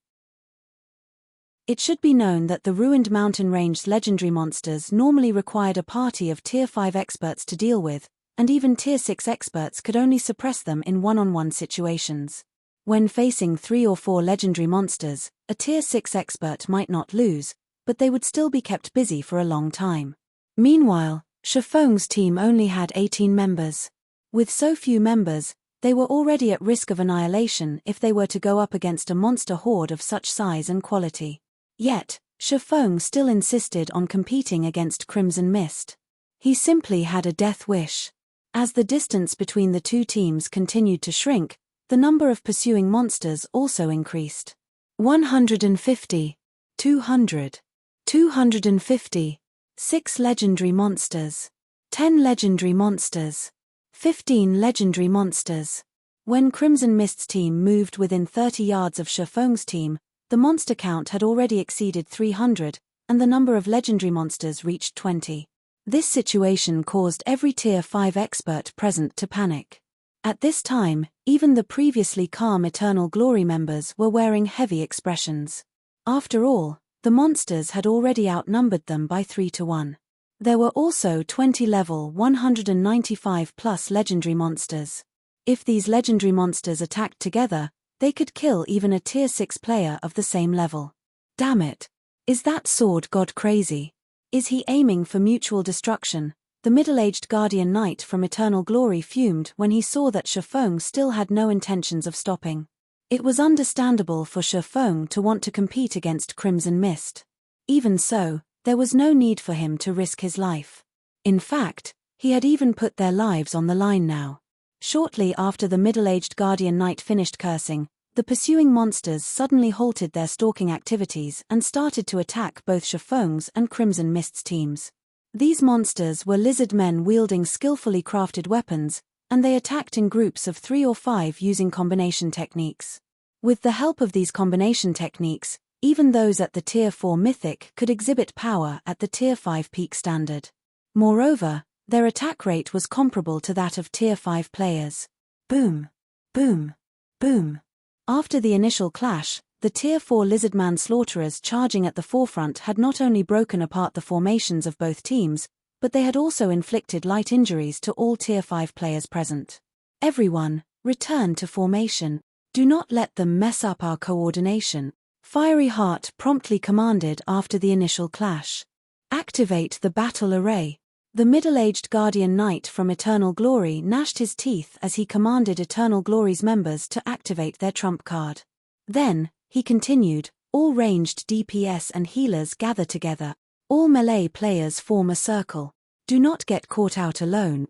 It should be known that the Ruined Mountain Range's legendary monsters normally required a party of Tier 5 experts to deal with, and even Tier 6 experts could only suppress them in one-on-one situations. When facing 3 or 4 legendary monsters, a Tier 6 expert might not lose, but they would still be kept busy for a long time. Meanwhile, Shifeng's team only had 18 members. With so few members, they were already at risk of annihilation if they were to go up against a monster horde of such size and quality. Yet, Shifeng still insisted on competing against Crimson Mist. He simply had a death wish. As the distance between the two teams continued to shrink, the number of pursuing monsters also increased. 150, 200, 250, 6 legendary monsters, 10 legendary monsters, 15 legendary monsters. When Crimson Mist's team moved within 30 yards of Shifeng's team, the monster count had already exceeded 300, and the number of legendary monsters reached 20. This situation caused every Tier 5 expert present to panic. At this time, even the previously calm Eternal Glory members were wearing heavy expressions. After all, the monsters had already outnumbered them by 3 to 1. There were also 20 level 195 plus legendary monsters. If these legendary monsters attacked together, they could kill even a Tier 6 player of the same level. Damn it! Is that sword god crazy? Is he aiming for mutual destruction? The middle-aged Guardian Knight from Eternal Glory fumed when he saw that Shifeng still had no intentions of stopping. It was understandable for Shifeng to want to compete against Crimson Mist. Even so, there was no need for him to risk his life. In fact, he had even put their lives on the line now. Shortly after the middle-aged Guardian Knight finished cursing, the pursuing monsters suddenly halted their stalking activities and started to attack both Shifeng's and Crimson Mist's teams. These monsters were lizard men wielding skillfully crafted weapons, and they attacked in groups of 3 or 5 using combination techniques. With the help of these combination techniques, even those at the Tier 4 Mythic could exhibit power at the Tier 5 peak standard. Moreover, their attack rate was comparable to that of Tier 5 players. Boom! Boom! Boom! After the initial clash, the Tier 4 Lizardman slaughterers charging at the forefront had not only broken apart the formations of both teams, but they had also inflicted light injuries to all Tier 5 players present. Everyone, return to formation. Do not let them mess up our coordination, Fiery Heart promptly commanded after the initial clash. Activate the battle array. The middle-aged Guardian Knight from Eternal Glory gnashed his teeth as he commanded Eternal Glory's members to activate their trump card. Then, he continued, all ranged DPS and healers gather together. All melee players form a circle. Do not get caught out alone.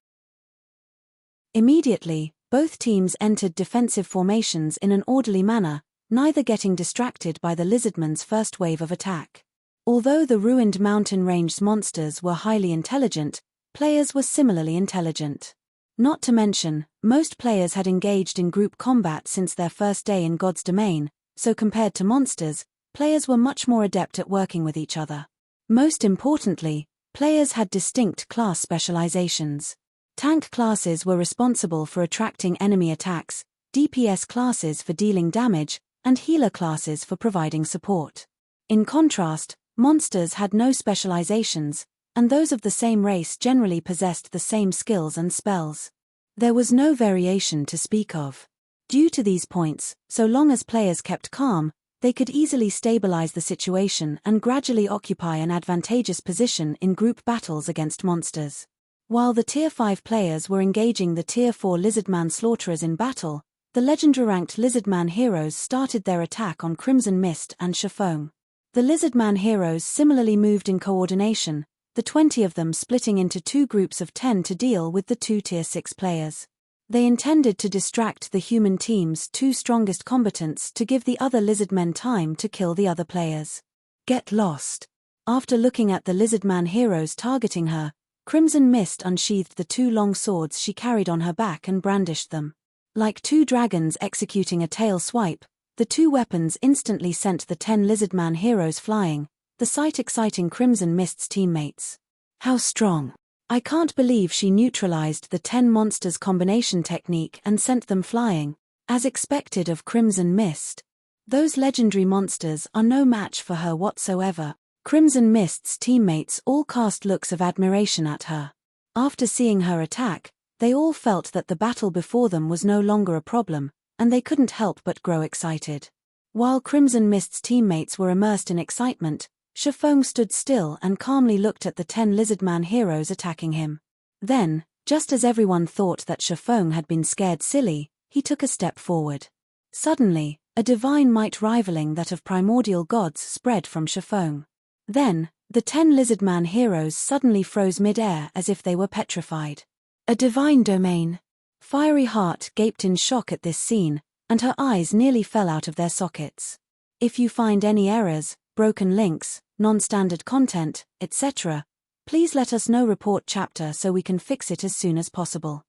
Immediately, both teams entered defensive formations in an orderly manner, neither getting distracted by the Lizardman's first wave of attack. Although the Ruined Mountain Range's monsters were highly intelligent, players were similarly intelligent. Not to mention, most players had engaged in group combat since their first day in God's domain, so compared to monsters, players were much more adept at working with each other. Most importantly, players had distinct class specializations. Tank classes were responsible for attracting enemy attacks, DPS classes for dealing damage, and healer classes for providing support. In contrast, monsters had no specializations, and those of the same race generally possessed the same skills and spells. There was no variation to speak of. Due to these points, so long as players kept calm, they could easily stabilize the situation and gradually occupy an advantageous position in group battles against monsters. While the Tier 5 players were engaging the Tier 4 Lizardman slaughterers in battle, the legendary-ranked Lizardman heroes started their attack on Crimson Mist and Shifeng. The Lizardman heroes similarly moved in coordination, the 20 of them splitting into 2 groups of 10 to deal with the 2 Tier 6 players. They intended to distract the human team's 2 strongest combatants to give the other Lizardmen time to kill the other players. Get lost. After looking at the Lizardman heroes targeting her, Crimson Mist unsheathed the 2 long swords she carried on her back and brandished them. Like 2 dragons executing a tail swipe, the 2 weapons instantly sent the 10 Lizardman heroes flying, the sight exciting Crimson Mist's teammates. How strong! I can't believe she neutralized the 10 monsters combination technique and sent them flying, as expected of Crimson Mist. Those legendary monsters are no match for her whatsoever. Crimson Mist's teammates all cast looks of admiration at her. After seeing her attack, they all felt that the battle before them was no longer a problem, and they couldn't help but grow excited. While Crimson Mist's teammates were immersed in excitement, Shifeng stood still and calmly looked at the 10 Lizardman heroes attacking him. Then, just as everyone thought that Shifeng had been scared silly, he took a step forward. Suddenly, a divine might rivaling that of primordial gods spread from Shifeng. Then, the 10 Lizardman heroes suddenly froze mid-air as if they were petrified. A divine domain. Fiery Heart gaped in shock at this scene, and her eyes nearly fell out of their sockets. If you find any errors, broken links, non-standard content, etc., please let us know. Report chapter so we can fix it as soon as possible.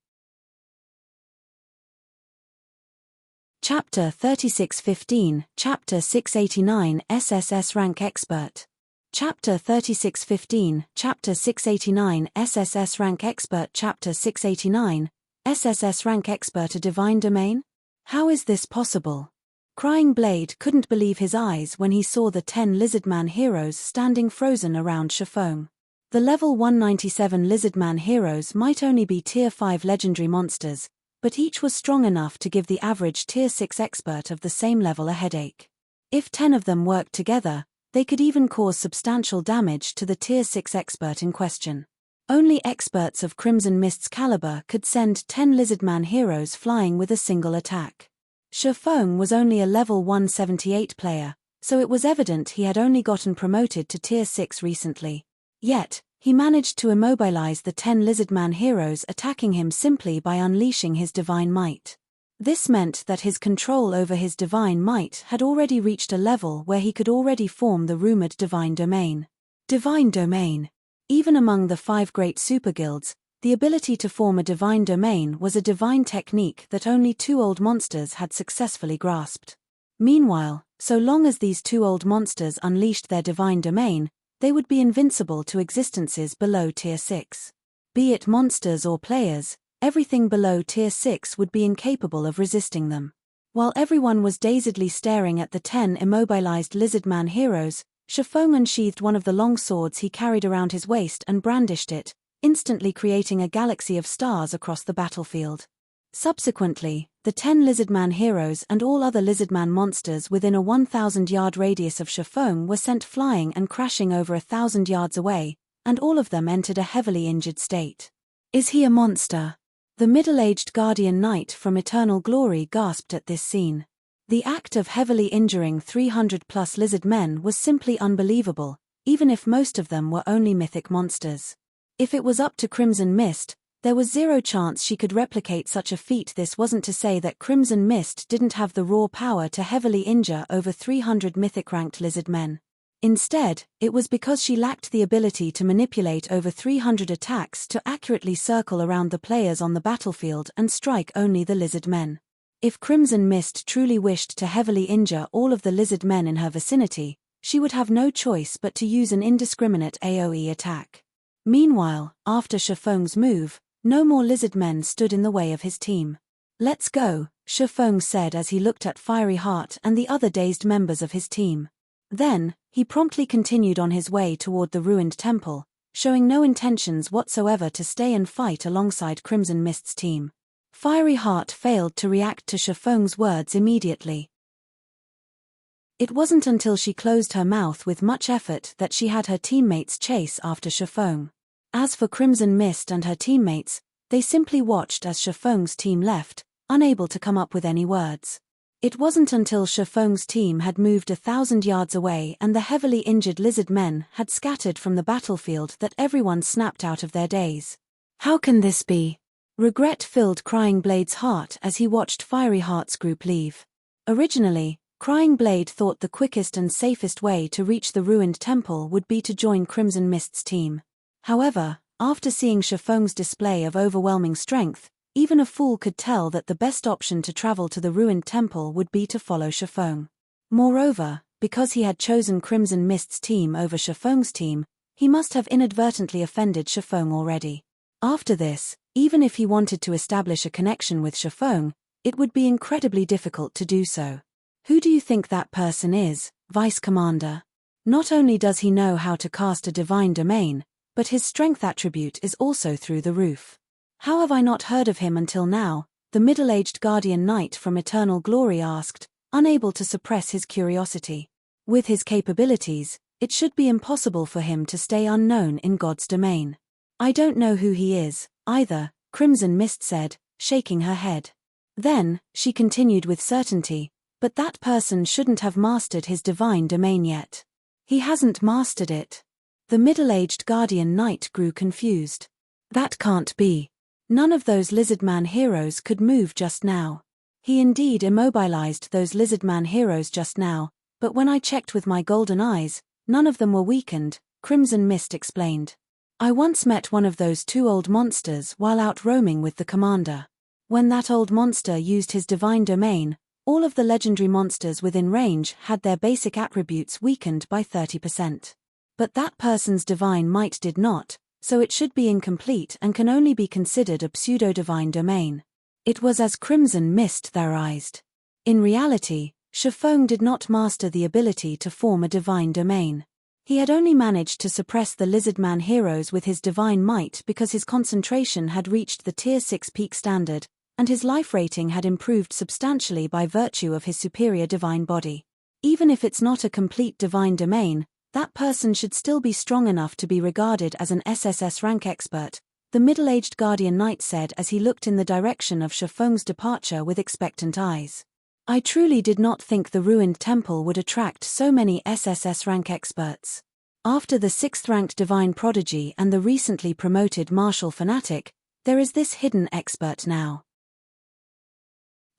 Chapter 3615, Chapter 689, SSS Rank Expert. Chapter 3615, Chapter 689, SSS Rank Expert. Chapter 689, SSS Rank Expert. A divine domain? How is this possible? Crying Blade couldn't believe his eyes when he saw the 10 Lizardman heroes standing frozen around Shifeng. The level 197 Lizardman heroes might only be tier 5 legendary monsters, but each was strong enough to give the average tier 6 expert of the same level a headache. If 10 of them worked together, they could even cause substantial damage to the tier 6 expert in question. Only experts of Crimson Mist's caliber could send 10 Lizardman heroes flying with a single attack. Shifeng was only a level 178 player, so it was evident he had only gotten promoted to tier 6 recently. Yet, he managed to immobilize the 10 Lizardman heroes attacking him simply by unleashing his divine might. This meant that his control over his divine might had already reached a level where he could already form the rumored divine domain. Divine domain. Even among the 5 great superguilds, the ability to form a divine domain was a divine technique that only 2 old monsters had successfully grasped. Meanwhile, so long as these 2 old monsters unleashed their divine domain, they would be invincible to existences below tier 6. Be it monsters or players, everything below tier 6 would be incapable of resisting them. While everyone was dazedly staring at the 10 immobilized Lizardman heroes, Shifeng unsheathed one of the long swords he carried around his waist and brandished it, instantly creating a galaxy of stars across the battlefield. Subsequently, the 10 Lizardman heroes and all other Lizardman monsters within a 1,000-yard radius of Shifeng were sent flying and crashing over 1,000 yards away, and all of them entered a heavily injured state. Is he a monster? The middle-aged Guardian Knight from Eternal Glory gasped at this scene. The act of heavily injuring 300-plus lizard men was simply unbelievable, even if most of them were only mythic monsters. If it was up to Crimson Mist, there was zero chance she could replicate such a feat. This wasn't to say that Crimson Mist didn't have the raw power to heavily injure over 300 mythic-ranked lizard men. Instead, it was because she lacked the ability to manipulate over 300 attacks to accurately circle around the players on the battlefield and strike only the lizard men. If Crimson Mist truly wished to heavily injure all of the lizard men in her vicinity, she would have no choice but to use an indiscriminate AoE attack. Meanwhile, after Shifeng's move, no more lizard men stood in the way of his team. Let's go, Shifeng said as he looked at Fiery Heart and the other dazed members of his team. Then, he promptly continued on his way toward the ruined temple, showing no intentions whatsoever to stay and fight alongside Crimson Mist's team. Fiery Heart failed to react to Shifeng's words immediately. It wasn't until she closed her mouth with much effort that she had her teammates chase after Shifeng. As for Crimson Mist and her teammates, they simply watched as Shifeng's team left, unable to come up with any words. It wasn't until Shifeng's team had moved 1,000 yards away and the heavily injured lizard men had scattered from the battlefield that everyone snapped out of their daze. How can this be? Regret filled Crying Blade's heart as he watched Fiery Heart's group leave. Originally, Crying Blade thought the quickest and safest way to reach the ruined temple would be to join Crimson Mist's team. However, after seeing Shifeng's display of overwhelming strength, even a fool could tell that the best option to travel to the ruined temple would be to follow Shifeng. Moreover, because he had chosen Crimson Mist's team over Shifeng's team, he must have inadvertently offended Shifeng already. After this, even if he wanted to establish a connection with Shifeng, it would be incredibly difficult to do so. Who do you think that person is, Vice Commander? Not only does he know how to cast a divine domain, but his strength attribute is also through the roof. How have I not heard of him until now? The middle-aged guardian knight from Eternal Glory asked, unable to suppress his curiosity. With his capabilities, it should be impossible for him to stay unknown in God's domain. I don't know who he is, either, Crimson Mist said, shaking her head. Then, she continued with certainty, but that person shouldn't have mastered his divine domain yet. He hasn't mastered it. The middle-aged guardian knight grew confused. That can't be. None of those lizardman heroes could move just now. He indeed immobilized those lizardman heroes just now, but when I checked with my golden eyes, none of them were weakened, Crimson Mist explained. I once met one of those two old monsters while out roaming with the commander. When that old monster used his divine domain, all of the legendary monsters within range had their basic attributes weakened by 30%. But that person's divine might did not, so it should be incomplete and can only be considered a pseudo-divine domain. It was as Crimson Mist theorized. In reality, Shifeng did not master the ability to form a divine domain. He had only managed to suppress the lizardman heroes with his divine might because his concentration had reached the Tier 6 peak standard, and his life rating had improved substantially by virtue of his superior divine body. Even if it's not a complete divine domain, that person should still be strong enough to be regarded as an SSS rank expert, the middle-aged guardian knight said as he looked in the direction of Shifeng's departure with expectant eyes. I truly did not think the ruined temple would attract so many SSS rank experts. After the 6th-ranked divine prodigy and the recently promoted martial fanatic, there is this hidden expert now.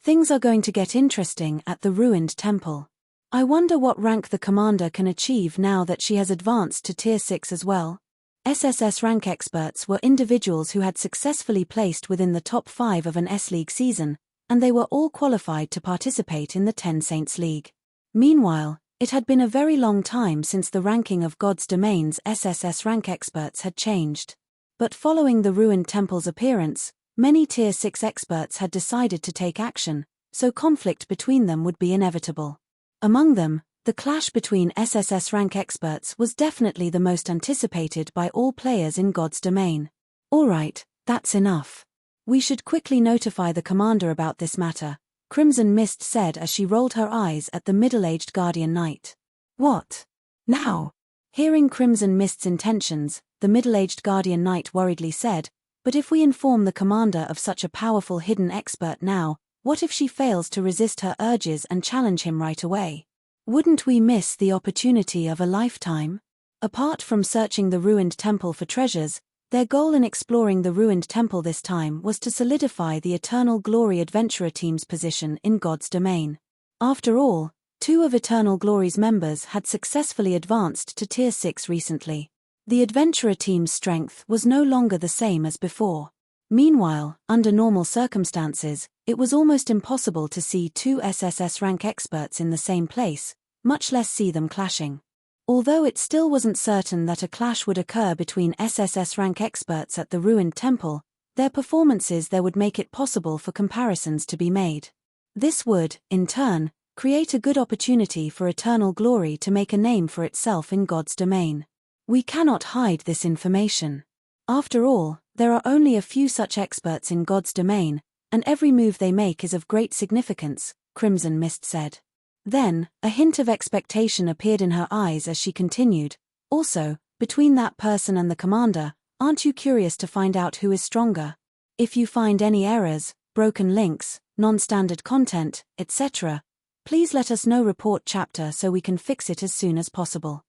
Things are going to get interesting at the ruined temple. I wonder what rank the commander can achieve now that she has advanced to Tier 6 as well. SSS rank experts were individuals who had successfully placed within the top 5 of an S-League season, and they were all qualified to participate in the 10 Saints League. Meanwhile, it had been a very long time since the ranking of God's domain's SSS rank experts had changed. But following the ruined temple's appearance, many Tier 6 experts had decided to take action, so conflict between them would be inevitable. Among them, the clash between SSS rank experts was definitely the most anticipated by all players in God's domain. Alright, that's enough. We should quickly notify the commander about this matter, Crimson Mist said as she rolled her eyes at the middle-aged guardian knight. What? Now? Hearing Crimson Mist's intentions, the middle-aged guardian knight worriedly said, but if we inform the commander of such a powerful hidden expert now, what if she fails to resist her urges and challenge him right away? Wouldn't we miss the opportunity of a lifetime? Apart from searching the ruined temple for treasures, their goal in exploring the ruined temple this time was to solidify the Eternal Glory Adventurer team's position in God's domain. After all, 2 of Eternal Glory's members had successfully advanced to Tier 6 recently. The Adventurer team's strength was no longer the same as before. Meanwhile, under normal circumstances, it was almost impossible to see 2 SSS rank experts in the same place, much less see them clashing. Although it still wasn't certain that a clash would occur between SSS rank experts at the ruined temple, their performances there would make it possible for comparisons to be made. This would, in turn, create a good opportunity for Eternal Glory to make a name for itself in God's domain. We cannot hide this information. After all, there are only a few such experts in God's domain, and every move they make is of great significance, Crimson Mist said. Then, a hint of expectation appeared in her eyes as she continued, also, between that person and the commander, aren't you curious to find out who is stronger? If you find any errors, broken links, non-standard content, etc., please let us know. Report chapter so we can fix it as soon as possible.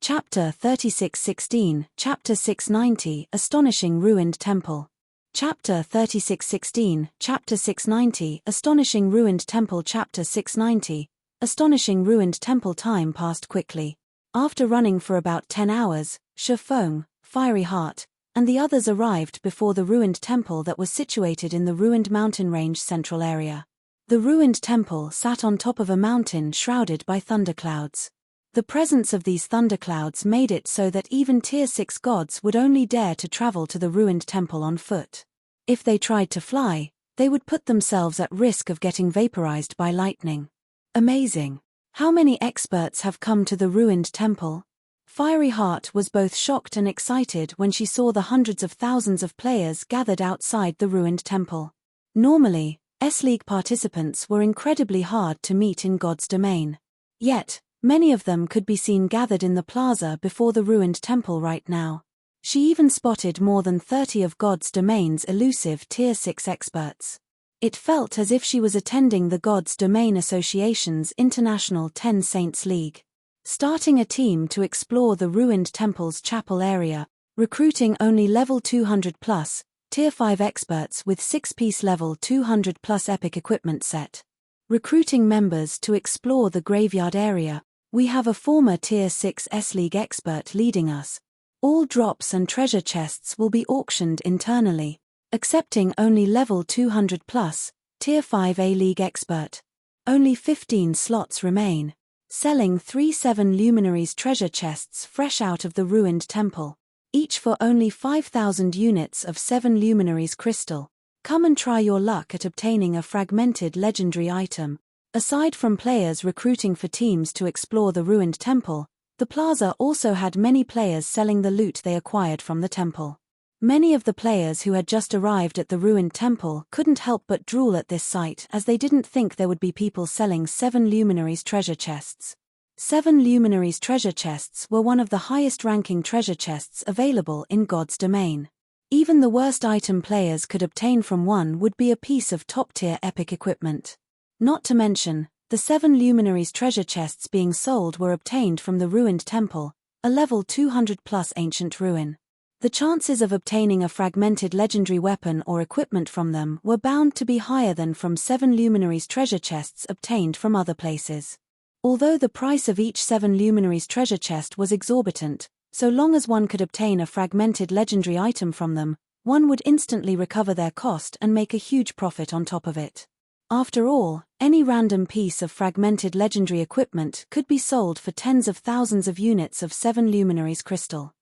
Chapter 3616, Chapter 690, Astonishing Ruined Temple. Chapter 3616, Chapter 690, Astonishing Ruined Temple. Chapter 690, Astonishing Ruined Temple. Time passed quickly. After running for about 10 hours, Shifeng, Fiery Heart, and the others arrived before the ruined temple that was situated in the ruined mountain range central area. The ruined temple sat on top of a mountain shrouded by thunderclouds. The presence of these thunderclouds made it so that even Tier 6 gods would only dare to travel to the ruined temple on foot. If they tried to fly, they would put themselves at risk of getting vaporized by lightning. Amazing! How many experts have come to the ruined temple? Fiery Heart was both shocked and excited when she saw the hundreds of thousands of players gathered outside the ruined temple. Normally, S-League participants were incredibly hard to meet in God's domain. Yet, many of them could be seen gathered in the plaza before the ruined temple right now. She even spotted more than 30 of God's domain's elusive Tier 6 experts. It felt as if she was attending the God's Domain Association's International 10 Saints League. Starting a team to explore the ruined temple's chapel area, recruiting only level 200+, Tier 5 experts with 6-piece level 200+ epic equipment set. Recruiting members to explore the graveyard area, we have a former Tier 6 S-League expert leading us. All drops and treasure chests will be auctioned internally, accepting only level 200+, Tier 5 A-League expert. Only 15 slots remain. Selling 3 7 luminaries treasure chests fresh out of the ruined temple, each for only 5,000 units of 7 luminaries crystal. Come and try your luck at obtaining a fragmented legendary item. Aside from players recruiting for teams to explore the ruined temple, the plaza also had many players selling the loot they acquired from the temple. Many of the players who had just arrived at the ruined temple couldn't help but drool at this sight, as they didn't think there would be people selling 7 luminaries treasure chests. 7 luminaries treasure chests were one of the highest-ranking treasure chests available in God's domain. Even the worst item players could obtain from one would be a piece of top-tier epic equipment. Not to mention, the 7 luminaries treasure chests being sold were obtained from the ruined temple, a level 200+ ancient ruin. The chances of obtaining a fragmented legendary weapon or equipment from them were bound to be higher than from 7 luminaries treasure chests obtained from other places. Although the price of each 7 luminaries treasure chest was exorbitant, so long as one could obtain a fragmented legendary item from them, one would instantly recover their cost and make a huge profit on top of it. After all, any random piece of fragmented legendary equipment could be sold for tens of thousands of units of 7 luminaries crystal.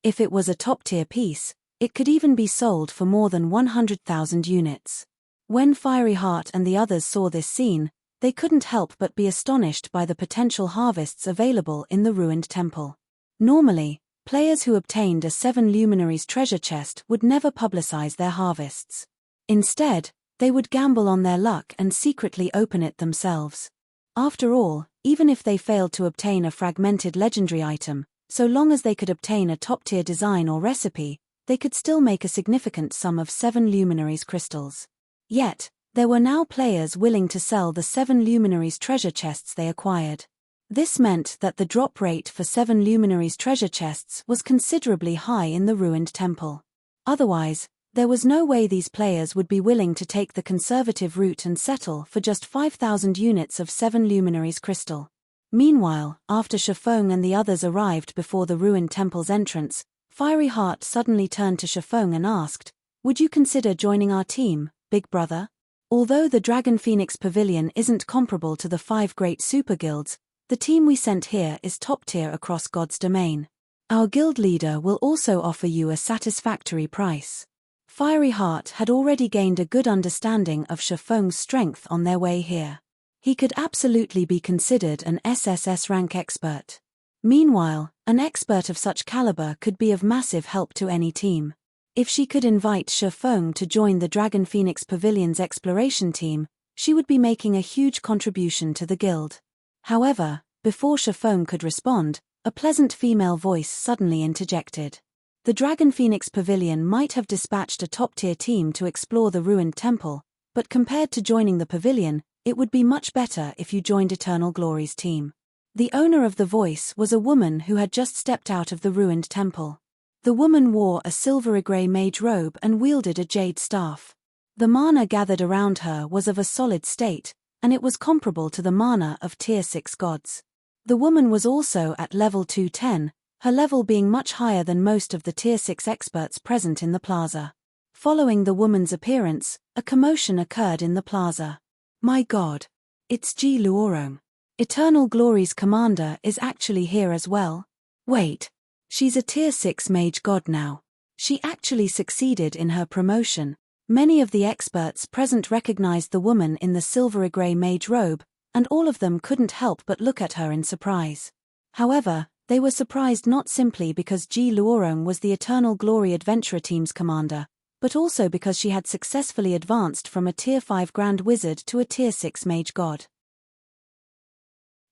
If it was a top-tier piece, it could even be sold for more than 100,000 units. When Fiery Heart and the others saw this scene, they couldn't help but be astonished by the potential harvests available in the ruined temple. Normally, players who obtained a 7 luminaries treasure chest would never publicize their harvests. Instead, they would gamble on their luck and secretly open it themselves. After all, even if they failed to obtain a fragmented legendary item, so long as they could obtain a top-tier design or recipe, they could still make a significant sum of 7 luminaries crystals. Yet, there were now players willing to sell the 7 luminaries treasure chests they acquired. This meant that the drop rate for 7 luminaries treasure chests was considerably high in the ruined temple. Otherwise, there was no way these players would be willing to take the conservative route and settle for just 5,000 units of 7 luminaries crystal. Meanwhile, after Shifeng and the others arrived before the ruined temple's entrance, Fiery Heart suddenly turned to Shifeng and asked, "Would you consider joining our team, big brother? Although the Dragon Phoenix Pavilion isn't comparable to the 5 great super guilds, the team we sent here is top tier across God's domain. Our guild leader will also offer you a satisfactory price." Fiery Heart had already gained a good understanding of Shifeng's strength on their way here. He could absolutely be considered an SSS rank expert. Meanwhile, an expert of such caliber could be of massive help to any team. If she could invite Shifeng to join the Dragon Phoenix Pavilion's exploration team, she would be making a huge contribution to the guild. However, before Shifeng could respond, a pleasant female voice suddenly interjected. The Dragon Phoenix Pavilion might have dispatched a top-tier team to explore the ruined temple, but compared to joining the pavilion, it would be much better if you joined Eternal Glory's team. The owner of the voice was a woman who had just stepped out of the ruined temple. The woman wore a silvery-grey mage robe and wielded a jade staff. The mana gathered around her was of a solid state, and it was comparable to the mana of Tier 6 gods. The woman was also at level 210, her level being much higher than most of the Tier 6 experts present in the plaza. Following the woman's appearance, a commotion occurred in the plaza. "My god! It's Ji Luorong. Eternal Glory's commander is actually here as well. Wait. She's a tier 6 mage god now. She actually succeeded in her promotion. Many of the experts present recognized the woman in the silvery-grey mage robe, and all of them couldn't help but look at her in surprise. However, they were surprised not simply because Ji Luorong was the Eternal Glory Adventurer Team's commander, but also because she had successfully advanced from a Tier 5 Grand Wizard to a Tier 6 Mage God.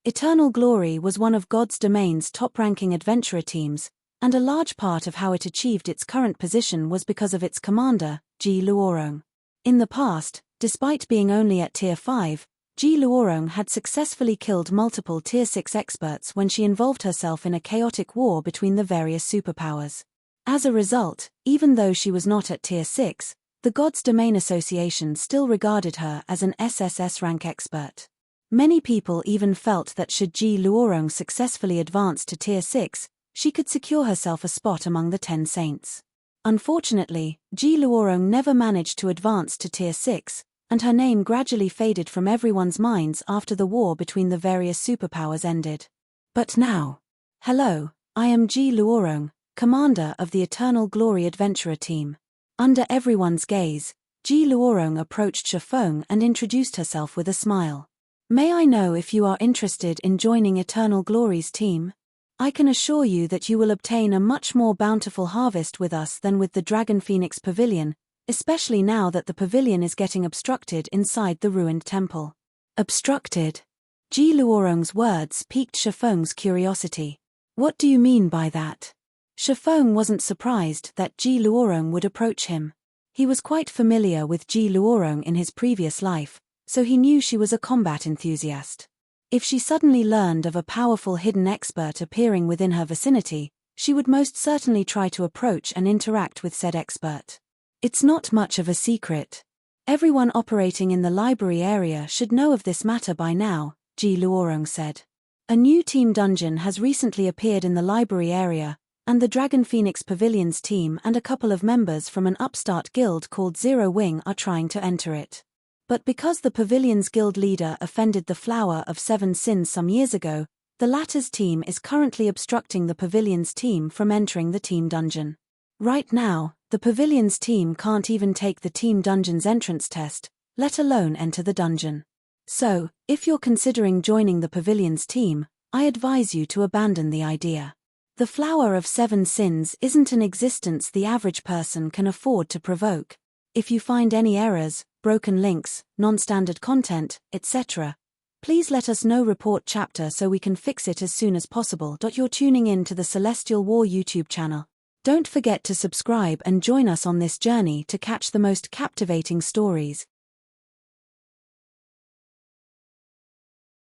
Eternal Glory was one of God's Domain's top-ranking adventurer teams, and a large part of how it achieved its current position was because of its commander, Ji Luorong. In the past, despite being only at Tier 5, Ji Luorong had successfully killed multiple Tier 6 experts when she involved herself in a chaotic war between the various superpowers. As a result, even though she was not at Tier 6, the God's Domain Association still regarded her as an SSS rank expert. Many people even felt that should Ji Luorong successfully advance to Tier 6, she could secure herself a spot among the 10 saints. Unfortunately, Ji Luorong never managed to advance to Tier 6, and her name gradually faded from everyone's minds after the war between the various superpowers ended. But now. Hello, I am Ji Luorong, commander of the Eternal Glory Adventurer Team. Under everyone's gaze, Ji Luorong approached Shifeng and introduced herself with a smile. May I know if you are interested in joining Eternal Glory's team? I can assure you that you will obtain a much more bountiful harvest with us than with the Dragon Phoenix Pavilion, especially now that the pavilion is getting obstructed inside the ruined temple. Obstructed? Ji Luorong's words piqued Shifeng's curiosity. What do you mean by that? Shifeng wasn't surprised that Ji Luorong would approach him. He was quite familiar with Ji Luorong in his previous life, so he knew she was a combat enthusiast. If she suddenly learned of a powerful hidden expert appearing within her vicinity, she would most certainly try to approach and interact with said expert. It's not much of a secret. Everyone operating in the library area should know of this matter by now, Ji Luorong said. A new team dungeon has recently appeared in the library area, and the Dragon Phoenix Pavilion's team and a couple of members from an upstart guild called Zero Wing are trying to enter it. But because the pavilion's guild leader offended the Flower of Seven Sins some years ago, the latter's team is currently obstructing the pavilion's team from entering the team dungeon. Right now, the pavilion's team can't even take the team dungeon's entrance test, let alone enter the dungeon. So, if you're considering joining the pavilion's team, I advise you to abandon the idea. The Flower of Seven Sins isn't an existence the average person can afford to provoke. If you find any errors, broken links, non-standard content, etc., please let us know. Report chapter so we can fix it as soon as possible. You're tuning in to the Celestial War YouTube channel. Don't forget to subscribe and join us on this journey to catch the most captivating stories,